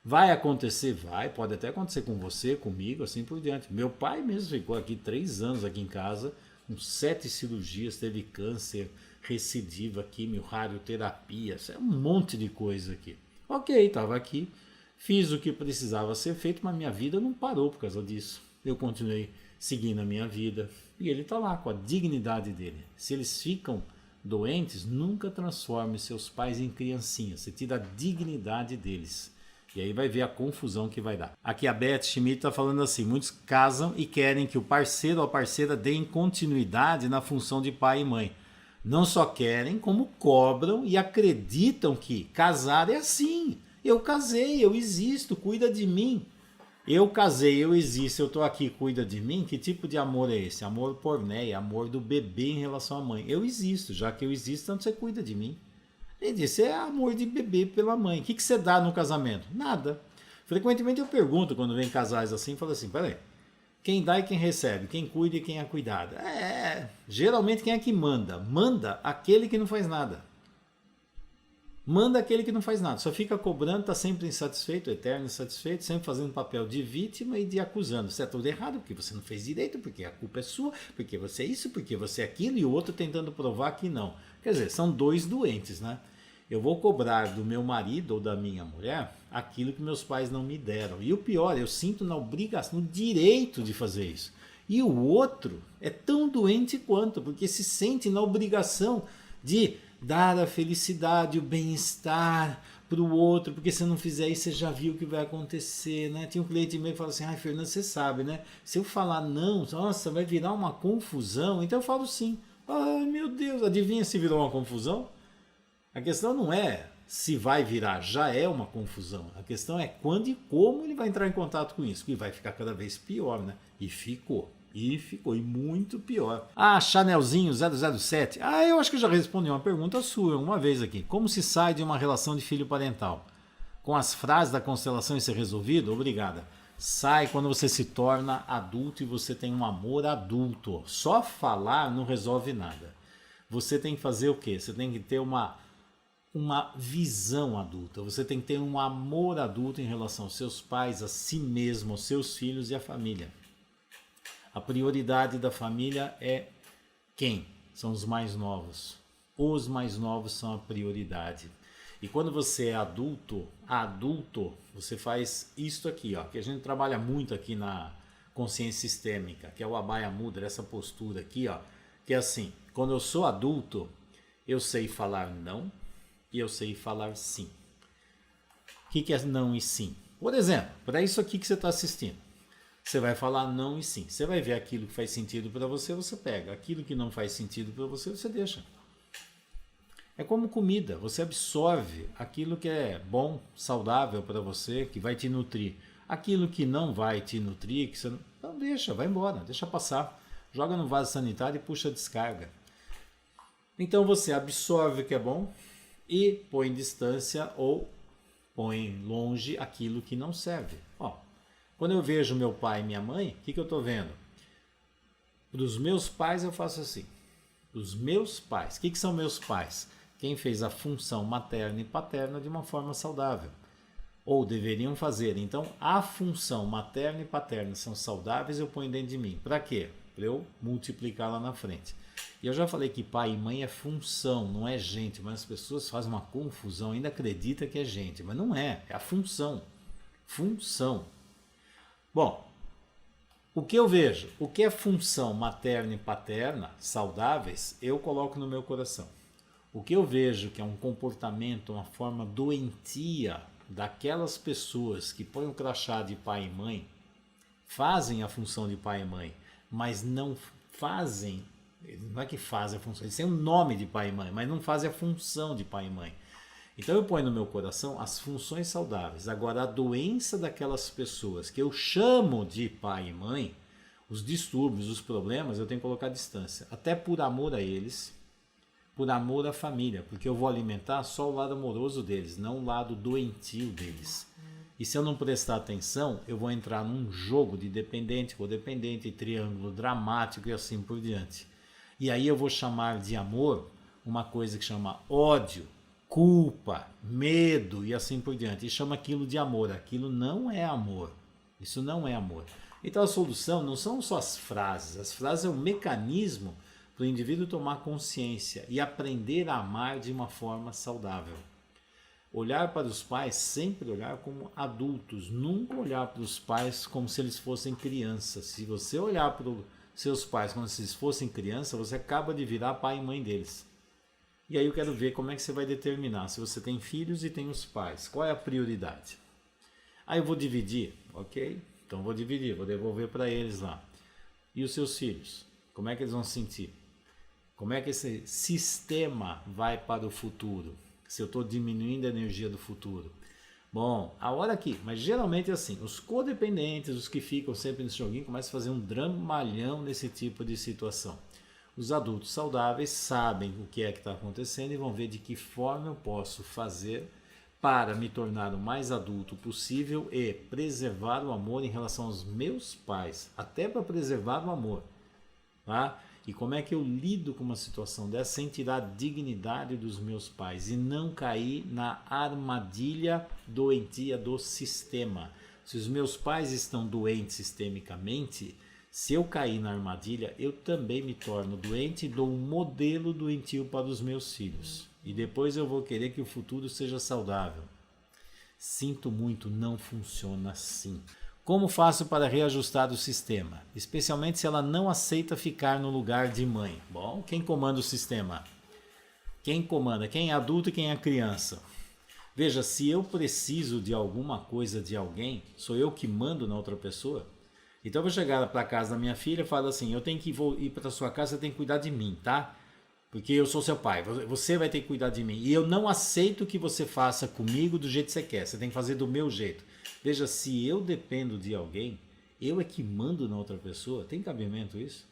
S1: Vai acontecer? Vai, pode até acontecer com você, comigo, assim por diante. Meu pai mesmo ficou aqui 3 anos aqui em casa, com 7 cirurgias, teve câncer, recidiva, quimio, radioterapia, um monte de coisa aqui. Ok, estava aqui, fiz o que precisava ser feito, mas minha vida não parou por causa disso. Eu continuei seguindo a minha vida. E ele está lá com a dignidade dele. Se eles ficam doentes, nunca transforme seus pais em criancinhas. Você tira a dignidade deles. E aí vai ver a confusão que vai dar. Aqui a Beth Schmidt está falando assim, muitos casam e querem que o parceiro ou a parceira deem continuidade na função de pai e mãe. Não só querem, como cobram e acreditam que casar é assim. Eu casei, eu existo, cuida de mim. Eu casei, eu existo, eu estou aqui, cuida de mim. Que tipo de amor é esse? Amor pornéia, amor do bebê em relação à mãe. Eu existo, já que eu existo, então você cuida de mim. Ele disse, é amor de bebê pela mãe. O que você dá no casamento? Nada. Frequentemente eu pergunto, quando vem casais assim, falo assim, peraí, quem dá e quem recebe, quem cuida e quem é cuidado. Geralmente quem é que manda? Manda aquele que não faz nada. Manda aquele que não faz nada, só fica cobrando, está sempre insatisfeito, eterno insatisfeito, sempre fazendo papel de vítima e de acusando. Você é tudo errado, porque você não fez direito, porque a culpa é sua, porque você é isso, porque você é aquilo, e o outro tentando provar que não. Quer dizer, são dois doentes, né? Eu vou cobrar do meu marido ou da minha mulher aquilo que meus pais não me deram. E o pior, eu sinto na obrigação, no direito de fazer isso. E o outro é tão doente quanto, porque se sente na obrigação de dar a felicidade, o bem-estar para o outro, porque se não fizer isso, você já viu o que vai acontecer, né? Tinha um cliente meu que falou assim, Fernando, você sabe, né? Se eu falar não, nossa, vai virar uma confusão. Então eu falo sim. Ai, meu Deus, adivinha se virou uma confusão? A questão não é se vai virar, já é uma confusão. A questão é quando e como ele vai entrar em contato com isso, que vai ficar cada vez pior, né? E ficou muito pior. Chanelzinho 007. Eu acho que eu já respondi uma pergunta sua uma vez aqui. Como se sai de uma relação de filho parental? Com as frases da constelação isso é resolvido? Obrigada. Sai quando você se torna adulto e você tem um amor adulto. Só falar não resolve nada. Você tem que fazer o quê? Você tem que ter uma visão adulta. Você tem que ter um amor adulto em relação aos seus pais, a si mesmo, aos seus filhos e à família. A prioridade da família é quem? São os mais novos. Os mais novos são a prioridade. E quando você é adulto, você faz isto aqui, ó, que a gente trabalha muito aqui na consciência sistêmica, que é o Abhaya Mudra, essa postura aqui, ó, que é assim, quando eu sou adulto, eu sei falar não e eu sei falar sim. O que é não e sim? Por exemplo, para isso aqui que você está assistindo. Você vai falar não e sim. Você vai ver aquilo que faz sentido para você, você pega. Aquilo que não faz sentido para você, você deixa. É como comida. Você absorve aquilo que é bom, saudável para você, que vai te nutrir. Aquilo que não vai te nutrir, que você não... Então deixa, vai embora, deixa passar. Joga no vaso sanitário e puxa a descarga. Então você absorve o que é bom e põe em distância ou põe longe aquilo que não serve. Quando eu vejo meu pai e minha mãe, o que eu estou vendo? Para os meus pais eu faço assim. Os meus pais. O que são meus pais? Quem fez a função materna e paterna de uma forma saudável. Ou deveriam fazer. Então, a função materna e paterna são saudáveis, eu ponho dentro de mim. Para quê? Para eu multiplicar lá na frente. E eu já falei que pai e mãe é função, não é gente. Mas as pessoas fazem uma confusão, ainda acreditam que é gente. Mas não é, é a função. Função. Bom, o que eu vejo? O que é função materna e paterna, saudáveis, eu coloco no meu coração. O que eu vejo que é um comportamento, uma forma doentia daquelas pessoas que põem o crachá de pai e mãe, fazem a função de pai e mãe, mas não fazem, não é que fazem a função, eles têm o nome de pai e mãe, mas não fazem a função de pai e mãe. Então eu ponho no meu coração as funções saudáveis. Agora a doença daquelas pessoas que eu chamo de pai e mãe, os distúrbios, os problemas, eu tenho que colocar à distância. Até por amor a eles, por amor à família, porque eu vou alimentar só o lado amoroso deles, não o lado doentio deles. E se eu não prestar atenção, eu vou entrar num jogo de dependente, codependente, triângulo dramático e assim por diante. E aí eu vou chamar de amor uma coisa que chama ódio, culpa, medo e assim por diante. E chama aquilo de amor. Aquilo não é amor. Isso não é amor. Então a solução não são só as frases. As frases é um mecanismo para o indivíduo tomar consciência e aprender a amar de uma forma saudável. Olhar para os pais, sempre olhar como adultos. Nunca olhar para os pais como se eles fossem crianças. Se você olhar para os seus pais como se eles fossem crianças, você acaba de virar pai e mãe deles. E aí eu quero ver como é que você vai determinar se você tem filhos e tem os pais. Qual é a prioridade? Aí eu vou dividir, ok? Então vou dividir, vou devolver para eles lá. E os seus filhos? Como é que eles vão se sentir? Como é que esse sistema vai para o futuro? Se eu estou diminuindo a energia do futuro. Bom, a hora que, mas geralmente é assim, os codependentes, os que ficam sempre nesse joguinho, começam a fazer um dramalhão nesse tipo de situação. Os adultos saudáveis sabem o que é que está acontecendo e vão ver de que forma eu posso fazer para me tornar o mais adulto possível e preservar o amor em relação aos meus pais, até para preservar o amor. Tá? E como é que eu lido com uma situação dessa sem tirar a dignidade dos meus pais e não cair na armadilha doentia do sistema. Se os meus pais estão doentes sistemicamente, se eu cair na armadilha, eu também me torno doente e dou um modelo doentio para os meus filhos. E depois eu vou querer que o futuro seja saudável. Sinto muito, não funciona assim. Como faço para reajustar o sistema? Especialmente se ela não aceita ficar no lugar de mãe. Bom, quem comanda o sistema? Quem comanda? Quem é adulto e quem é criança? Veja, se eu preciso de alguma coisa de alguém, sou eu que mando na outra pessoa? Então eu vou chegar para casa da minha filha e falo assim, eu tenho que ir para sua casa, você tem que cuidar de mim, tá? Porque eu sou seu pai, você vai ter que cuidar de mim. E eu não aceito que você faça comigo do jeito que você quer, você tem que fazer do meu jeito. Veja, se eu dependo de alguém, eu é que mando na outra pessoa, tem cabimento isso?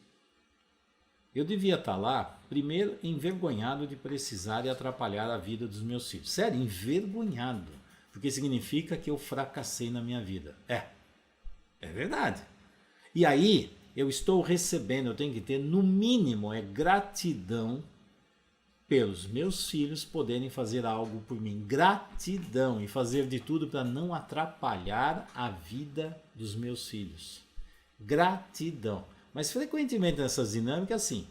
S1: Eu devia estar lá, primeiro, envergonhado de precisar e atrapalhar a vida dos meus filhos. Sério, envergonhado. Porque significa que eu fracassei na minha vida. É verdade. E aí, eu estou recebendo, eu tenho que ter, no mínimo, gratidão pelos meus filhos poderem fazer algo por mim. Gratidão e fazer de tudo para não atrapalhar a vida dos meus filhos. Gratidão. Mas frequentemente nessas dinâmicas, assim,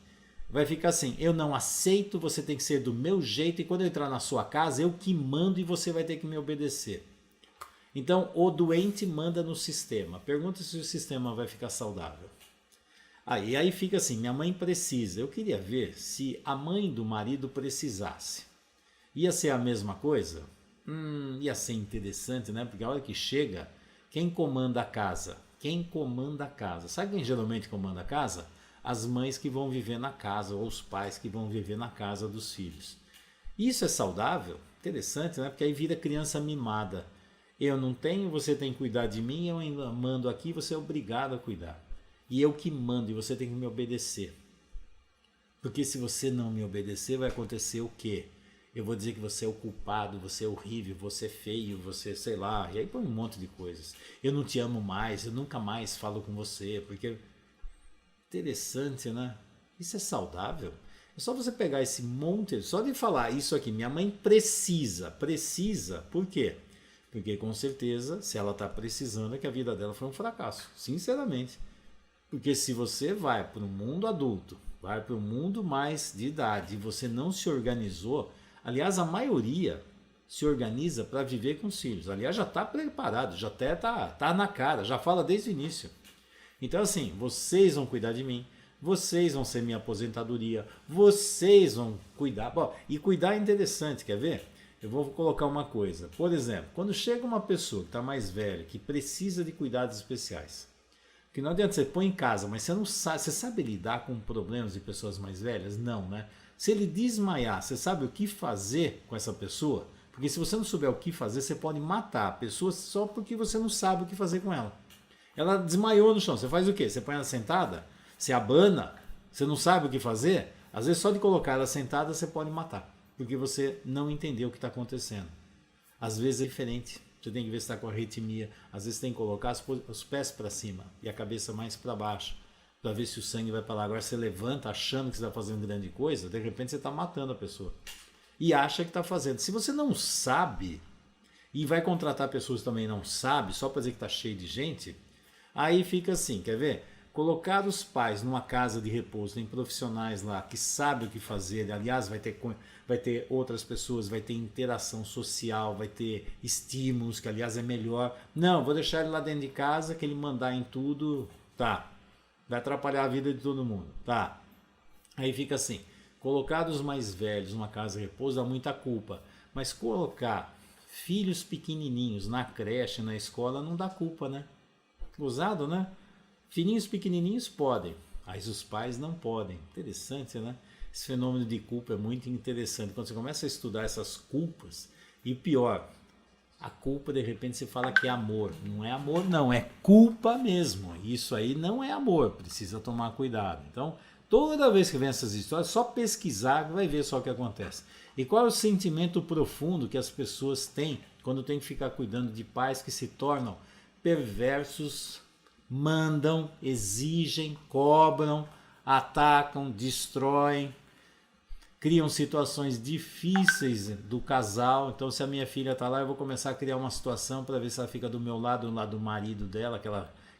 S1: vai ficar assim, eu não aceito, você tem que ser do meu jeito e quando eu entrar na sua casa, eu que mando e você vai ter que me obedecer. Então, o doente manda no sistema. Pergunta se o sistema vai ficar saudável. E aí fica assim, minha mãe precisa. Eu queria ver se a mãe do marido precisasse. Ia ser a mesma coisa? Ia ser interessante, né? Porque a hora que chega, quem comanda a casa? Quem comanda a casa? Sabe quem geralmente comanda a casa? As mães que vão viver na casa, ou os pais que vão viver na casa dos filhos. Isso é saudável? Interessante, né? Porque aí vira criança mimada. Eu não tenho, você tem que cuidar de mim, eu ainda mando aqui, você é obrigado a cuidar. E eu que mando, e você tem que me obedecer. Porque se você não me obedecer, vai acontecer o quê? eu vou dizer que você é o culpado, você é horrível, você é feio, você sei lá, e aí põe um monte de coisas. Eu não te amo mais, eu nunca mais falo com você, porque interessante, né? Isso é saudável? É só você pegar esse monte, só de falar isso aqui, minha mãe precisa, por quê? Porque com certeza, se ela está precisando, é que a vida dela foi um fracasso, sinceramente. Porque se você vai para o mundo adulto, vai para o mundo mais de idade, e você não se organizou, aliás, a maioria se organiza para viver com os filhos. Aliás, já está preparado, já até tá na cara, já fala desde o início. Então, assim, vocês vão cuidar de mim, vocês vão ser minha aposentadoria, vocês vão cuidar. Bom, e cuidar é interessante, quer ver? Eu vou colocar uma coisa. Por exemplo, quando chega uma pessoa que está mais velha, que precisa de cuidados especiais, que não adianta você pôr em casa, mas você não sabe, você sabe lidar com problemas de pessoas mais velhas? Não, né? Se ele desmaiar, você sabe o que fazer com essa pessoa? Porque se você não souber o que fazer, você pode matar a pessoa só porque você não sabe o que fazer com ela. Ela desmaiou no chão, você faz o quê? Você põe ela sentada? Você abana? Você não sabe o que fazer? Às vezes só de colocar ela sentada você pode matar, porque você não entendeu o que está acontecendo. Às vezes é diferente. Você tem que ver se está com arritmia. Às vezes tem que colocar os pés para cima e a cabeça mais para baixo, para ver se o sangue vai para lá. Agora você levanta achando que você está fazendo grande coisa, de repente você está matando a pessoa. E acha que está fazendo. Se você não sabe, e vai contratar pessoas que também não sabem, só para dizer que está cheio de gente, aí fica assim, quer ver? Colocar os pais numa casa de repouso, tem profissionais lá que sabem o que fazer, aliás, vai ter outras pessoas, vai ter interação social, vai ter estímulos, que aliás é melhor. Não, vou deixar ele lá dentro de casa, que ele mandar em tudo, tá. Vai atrapalhar a vida de todo mundo, tá. Aí fica assim, colocar os mais velhos numa casa de repouso dá muita culpa, mas colocar filhos pequenininhos na creche, na escola, não dá culpa, né? Usado, né? Filhinhos pequenininhos podem, mas os pais não podem. Interessante, né? Esse fenômeno de culpa é muito interessante. Quando você começa a estudar essas culpas, e pior, a culpa de repente você fala que é amor. Não é amor, não, é culpa mesmo. Isso aí não é amor, precisa tomar cuidado. Então, toda vez que vem essas histórias, só pesquisar vai ver só o que acontece. E qual é o sentimento profundo que as pessoas têm quando tem que ficar cuidando de pais que se tornam perversos, mandam, exigem, cobram, atacam, destroem, criam situações difíceis do casal. Então, se a minha filha está lá, eu vou começar a criar uma situação para ver se ela fica do meu lado do marido dela,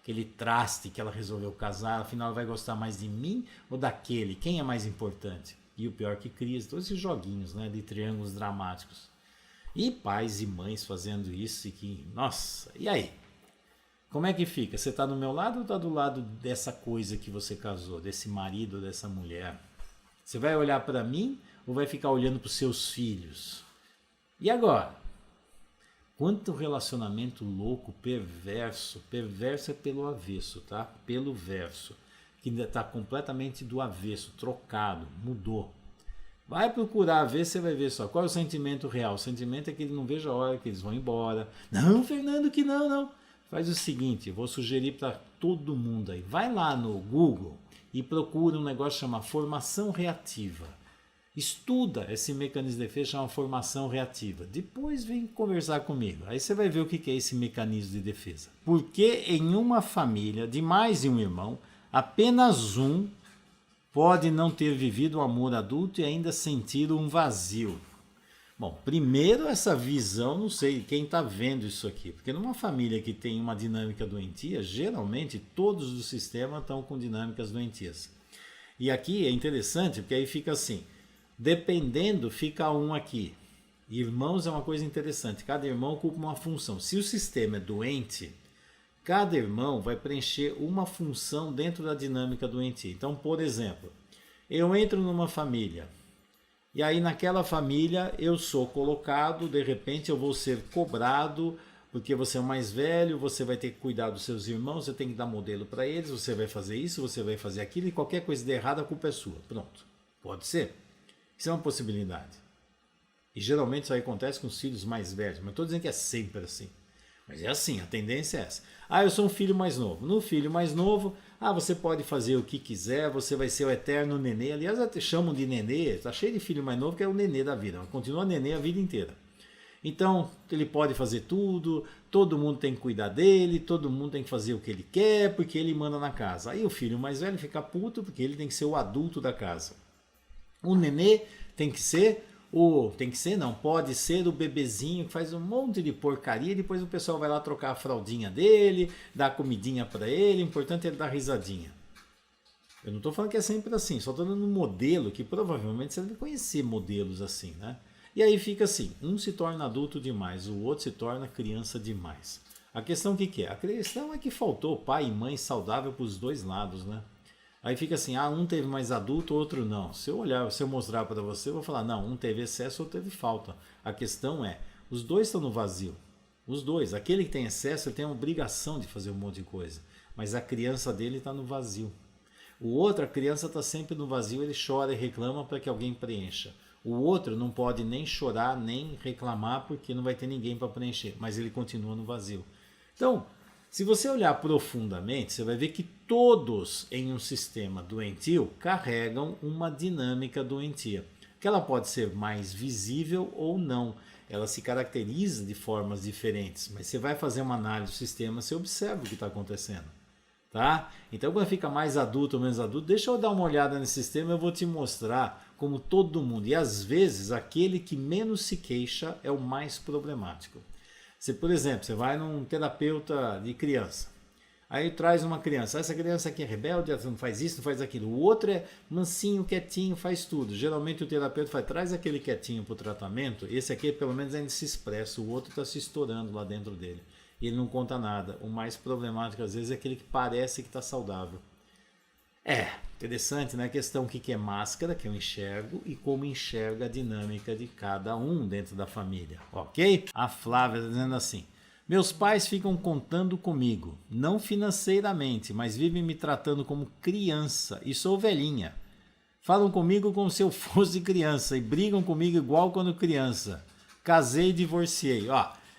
S1: aquele traste que ela resolveu casar, afinal ela vai gostar mais de mim ou daquele? Quem é mais importante? E o pior que cria todos esses joguinhos, né, de triângulos dramáticos. E pais e mães fazendo isso e que, nossa, e aí? Como é que fica? Você está do meu lado ou está do lado dessa coisa que você casou, desse marido ou dessa mulher? Você vai olhar para mim ou vai ficar olhando para os seus filhos? E agora? Quanto relacionamento louco, perverso. Perverso é pelo avesso, tá? Pelo verso. Que ainda está completamente do avesso, trocado, mudou. Vai procurar ver, você vai ver só. Qual é o sentimento real? O sentimento é que ele não veja a hora que eles vão embora. Não, Fernando, que não. Faz o seguinte, eu vou sugerir para todo mundo aí. Vai lá no Google e procura um negócio chamado formação reativa. Estuda esse mecanismo de defesa, chama formação reativa. Depois vem conversar comigo. Aí você vai ver o que é esse mecanismo de defesa. Porque em uma família de mais de um irmão, apenas um pode não ter vivido o amor adulto e ainda sentir um vazio. Bom, primeiro essa visão, não sei quem está vendo isso aqui, porque numa família que tem uma dinâmica doentia, geralmente todos os sistemas estão com dinâmicas doentias. E aqui é interessante, porque aí fica assim, dependendo, fica um aqui. Irmãos é uma coisa interessante, cada irmão ocupa uma função. Se o sistema é doente, cada irmão vai preencher uma função dentro da dinâmica doentia. Então, por exemplo, eu entro numa família, e aí naquela família eu sou colocado, de repente eu vou ser cobrado, porque você é o mais velho, você vai ter que cuidar dos seus irmãos, você tem que dar modelo para eles, você vai fazer isso, você vai fazer aquilo, e qualquer coisa de errado a culpa é sua. Pronto, pode ser. Isso é uma possibilidade. E geralmente isso aí acontece com os filhos mais velhos, mas estou dizendo que é sempre assim. Mas é assim, a tendência é essa. Ah, eu sou um filho mais novo. No filho mais novo, Ah, você pode fazer o que quiser, você vai ser o eterno nenê. Aliás, até chamam de nenê, tá cheio de filho mais novo que é o nenê da vida, continua nenê a vida inteira. Então, ele pode fazer tudo, todo mundo tem que cuidar dele, todo mundo tem que fazer o que ele quer, porque ele manda na casa. Aí o filho mais velho fica puto, porque ele tem que ser o adulto da casa. O nenê tem que ser não, pode ser o bebezinho que faz um monte de porcaria e depois o pessoal vai lá trocar a fraldinha dele, dar comidinha para ele, o importante é ele dar risadinha. Eu não estou falando que é sempre assim, só estou dando um modelo que provavelmente você deve conhecer modelos assim, né? E aí fica assim, um se torna adulto demais, o outro se torna criança demais. A questão o que é? A questão é que faltou pai e mãe saudável para os dois lados, né? Aí fica assim, um teve mais adulto, outro não. Se eu mostrar para você, eu vou falar, não, um teve excesso, outro teve falta. A questão é, os dois estão no vazio. Os dois. Aquele que tem excesso, ele tem a obrigação de fazer um monte de coisa. Mas a criança dele está no vazio. O outro, a criança está sempre no vazio, ele chora e reclama para que alguém preencha. O outro não pode nem chorar, nem reclamar, porque não vai ter ninguém para preencher. Mas ele continua no vazio. Então, se você olhar profundamente, você vai ver que todos em um sistema doentio carregam uma dinâmica doentia, que ela pode ser mais visível ou não. Ela se caracteriza de formas diferentes, mas você vai fazer uma análise do sistema, você observa o que está acontecendo. Tá? Então, quando fica mais adulto ou menos adulto, deixa eu dar uma olhada nesse sistema, eu vou te mostrar como todo mundo. E às vezes, aquele que menos se queixa é o mais problemático. Se, por exemplo, você vai num terapeuta de criança, aí traz uma criança, essa criança aqui é rebelde, ela não faz isso, não faz aquilo. O outro é mansinho, quietinho, faz tudo. Geralmente o terapeuta faz, traz aquele quietinho para o tratamento, esse aqui pelo menos ainda se expressa, o outro está se estourando lá dentro dele. E ele não conta nada. O mais problemático às vezes é aquele que parece que está saudável. Interessante, né? A questão o que é máscara, que eu enxergo, e como enxerga a dinâmica de cada um dentro da família, ok? A Flávia está dizendo assim, meus pais ficam contando comigo, não financeiramente, mas vivem me tratando como criança e sou velhinha. Falam comigo como se eu fosse criança e brigam comigo igual quando criança. Casei e divorciei.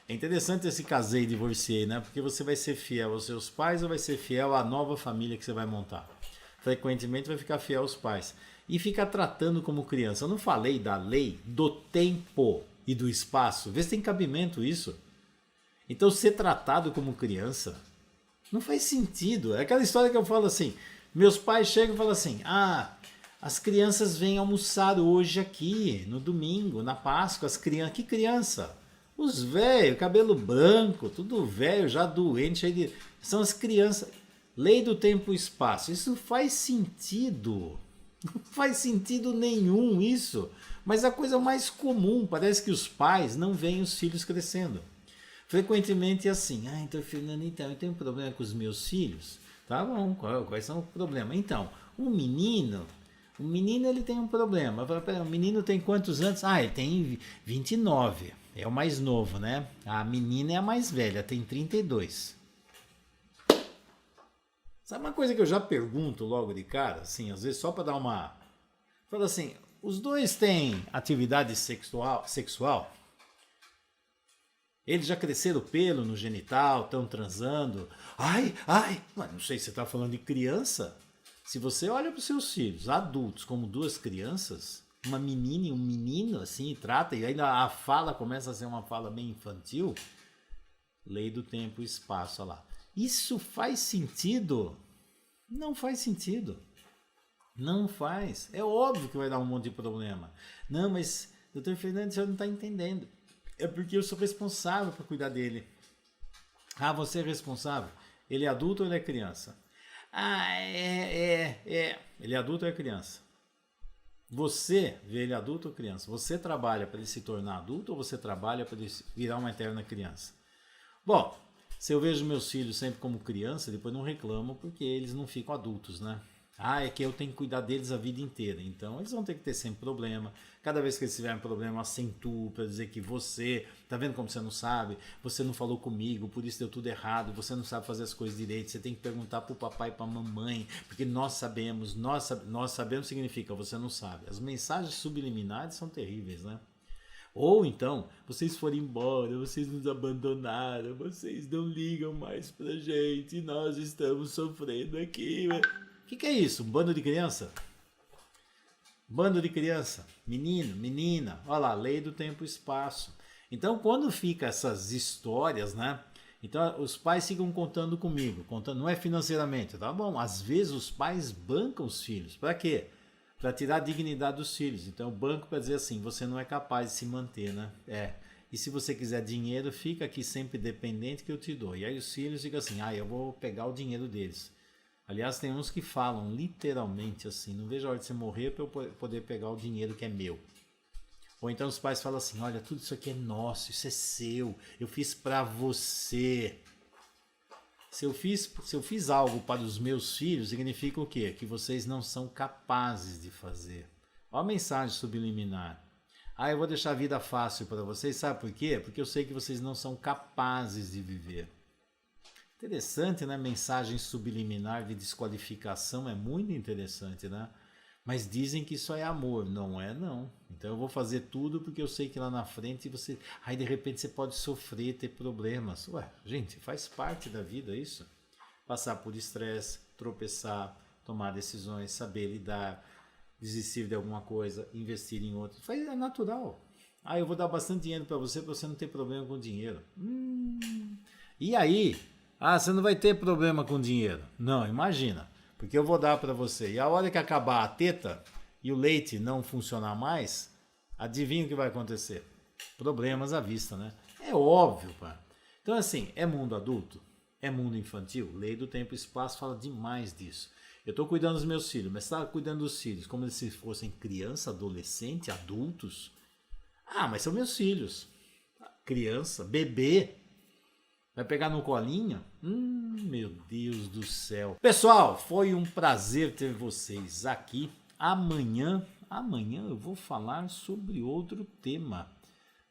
S1: É interessante esse casei e divorciei, né? Porque você vai ser fiel aos seus pais ou vai ser fiel à nova família que você vai montar. Frequentemente vai ficar fiel aos pais. E fica tratando como criança. Eu não falei da lei do tempo e do espaço. Vê se tem cabimento isso. Então ser tratado como criança não faz sentido. É aquela história que eu falo assim. Meus pais chegam e falam assim. As crianças vêm almoçar hoje aqui, no domingo, na Páscoa. As crianças. Que criança? Os velhos, cabelo branco, tudo velho, já doente. São as crianças. Lei do tempo e espaço. Isso faz sentido. Não faz sentido nenhum isso. Mas a coisa mais comum, parece que os pais não veem os filhos crescendo. Frequentemente é assim. Então, Fernando, eu tenho um problema com os meus filhos. Tá bom, quais são os problemas? Então, o menino ele tem um problema. O menino tem quantos anos? Ele tem 29. É o mais novo, né? A menina é a mais velha, tem 32. Sabe uma coisa que eu já pergunto logo de cara, assim, às vezes só para dar uma... Fala assim, os dois têm atividade sexual? Eles já cresceram pelo no genital, estão transando? Mas não sei se você está falando de criança. Se você olha para os seus filhos, adultos, como duas crianças, uma menina e um menino, assim, trata, e ainda a fala começa a ser uma fala bem infantil, lei do tempo e espaço, olha lá. Isso faz sentido? Não faz sentido. Não faz. É óbvio que vai dar um monte de problema. Não, mas, doutor Fernando, você não está entendendo. É porque eu sou responsável por cuidar dele. Você é responsável? Ele é adulto ou ele é criança? Ele é adulto ou é criança? Você vê ele adulto ou criança? Você trabalha para ele se tornar adulto ou você trabalha para ele virar uma eterna criança? Bom, se eu vejo meus filhos sempre como criança, depois não reclamam porque eles não ficam adultos, né? É que eu tenho que cuidar deles a vida inteira. Então eles vão ter que ter sempre problema. Cada vez que eles tiverem problema, acentuo para dizer que você, tá vendo como você não sabe? Você não falou comigo, por isso deu tudo errado. Você não sabe fazer as coisas direito. Você tem que perguntar pro papai e pra mamãe, porque nós sabemos. Nós sabemos significa você não sabe. As mensagens subliminares são terríveis, né? Ou então, vocês foram embora, vocês nos abandonaram, vocês não ligam mais pra gente, nós estamos sofrendo aqui. O que é isso? Um bando de criança? Bando de criança, menino, menina, olha lá, lei do tempo e espaço. Então, quando fica essas histórias, né? Então, os pais ficam contando comigo, contando, não é financeiramente, tá bom? Às vezes os pais bancam os filhos, para quê? Para tirar a dignidade dos filhos. Então, o banco para dizer assim, você não é capaz de se manter, né? E se você quiser dinheiro, fica aqui sempre dependente que eu te dou. E aí os filhos ficam assim, eu vou pegar o dinheiro deles. Aliás, tem uns que falam literalmente assim, não vejo a hora de você morrer para eu poder pegar o dinheiro que é meu. Ou então os pais falam assim, olha, tudo isso aqui é nosso, isso é seu, eu fiz para você. Se eu fiz algo para os meus filhos, significa o quê? Que vocês não são capazes de fazer. Olha a mensagem subliminar. Eu vou deixar a vida fácil para vocês, sabe por quê? Porque eu sei que vocês não são capazes de viver. Interessante, né? Mensagem subliminar de desqualificação é muito interessante, né? Mas dizem que isso é amor. Não é, não. Então eu vou fazer tudo porque eu sei que lá na frente você... Aí de repente você pode sofrer, ter problemas. Ué, gente, faz parte da vida isso. Passar por estresse, tropeçar, tomar decisões, saber lidar, desistir de alguma coisa, investir em outra. É natural. Eu vou dar bastante dinheiro para você não ter problema com dinheiro. E aí... você não vai ter problema com dinheiro. Não, imagina. Porque eu vou dar para você. E a hora que acabar a teta e o leite não funcionar mais, adivinha o que vai acontecer? Problemas à vista, né? É óbvio, pá. Então, assim, é mundo adulto? É mundo infantil? Lei do tempo e espaço fala demais disso. Eu estou cuidando dos meus filhos, mas está cuidando dos filhos como se fossem criança, adolescente, adultos? Mas são meus filhos. Criança, bebê. Vai pegar no colinho? Meu Deus do céu. Pessoal, foi um prazer ter vocês aqui. Amanhã eu vou falar sobre outro tema.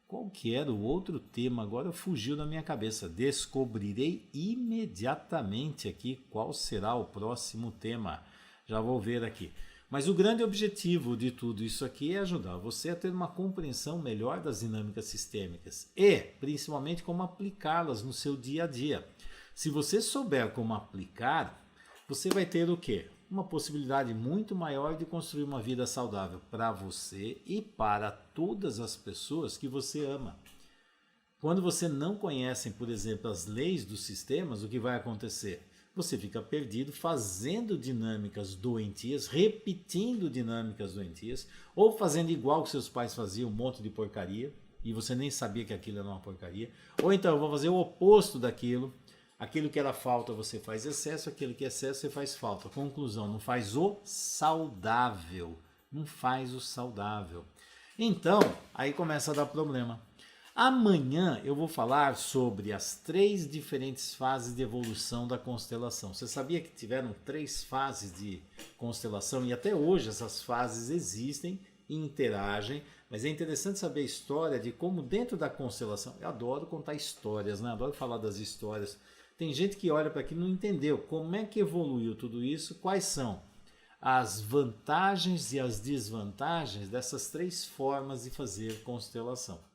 S1: Qual que era o outro tema? Agora fugiu da minha cabeça. Descobrirei imediatamente aqui qual será o próximo tema. Já vou ver aqui. Mas o grande objetivo de tudo isso aqui é ajudar você a ter uma compreensão melhor das dinâmicas sistêmicas e, principalmente, como aplicá-las no seu dia a dia. Se você souber como aplicar, você vai ter o quê? Uma possibilidade muito maior de construir uma vida saudável para você e para todas as pessoas que você ama. Quando você não conhece, por exemplo, as leis dos sistemas, o que vai acontecer? Você fica perdido fazendo dinâmicas doentias, repetindo dinâmicas doentias, ou fazendo igual que seus pais faziam, um monte de porcaria, e você nem sabia que aquilo era uma porcaria. Ou então, eu vou fazer o oposto daquilo. Aquilo que era falta, você faz excesso, aquilo que é excesso, você faz falta. Conclusão, não faz o saudável. Não faz o saudável. Então, aí começa a dar problema. Amanhã eu vou falar sobre as 3 diferentes fases de evolução da constelação. Você sabia que tiveram 3 fases de constelação e até hoje essas fases existem e interagem, mas é interessante saber a história de como dentro da constelação, eu adoro contar histórias, né? Adoro falar das histórias. Tem gente que olha para aqui e não entendeu como é que evoluiu tudo isso, quais são as vantagens e as desvantagens dessas 3 formas de fazer constelação.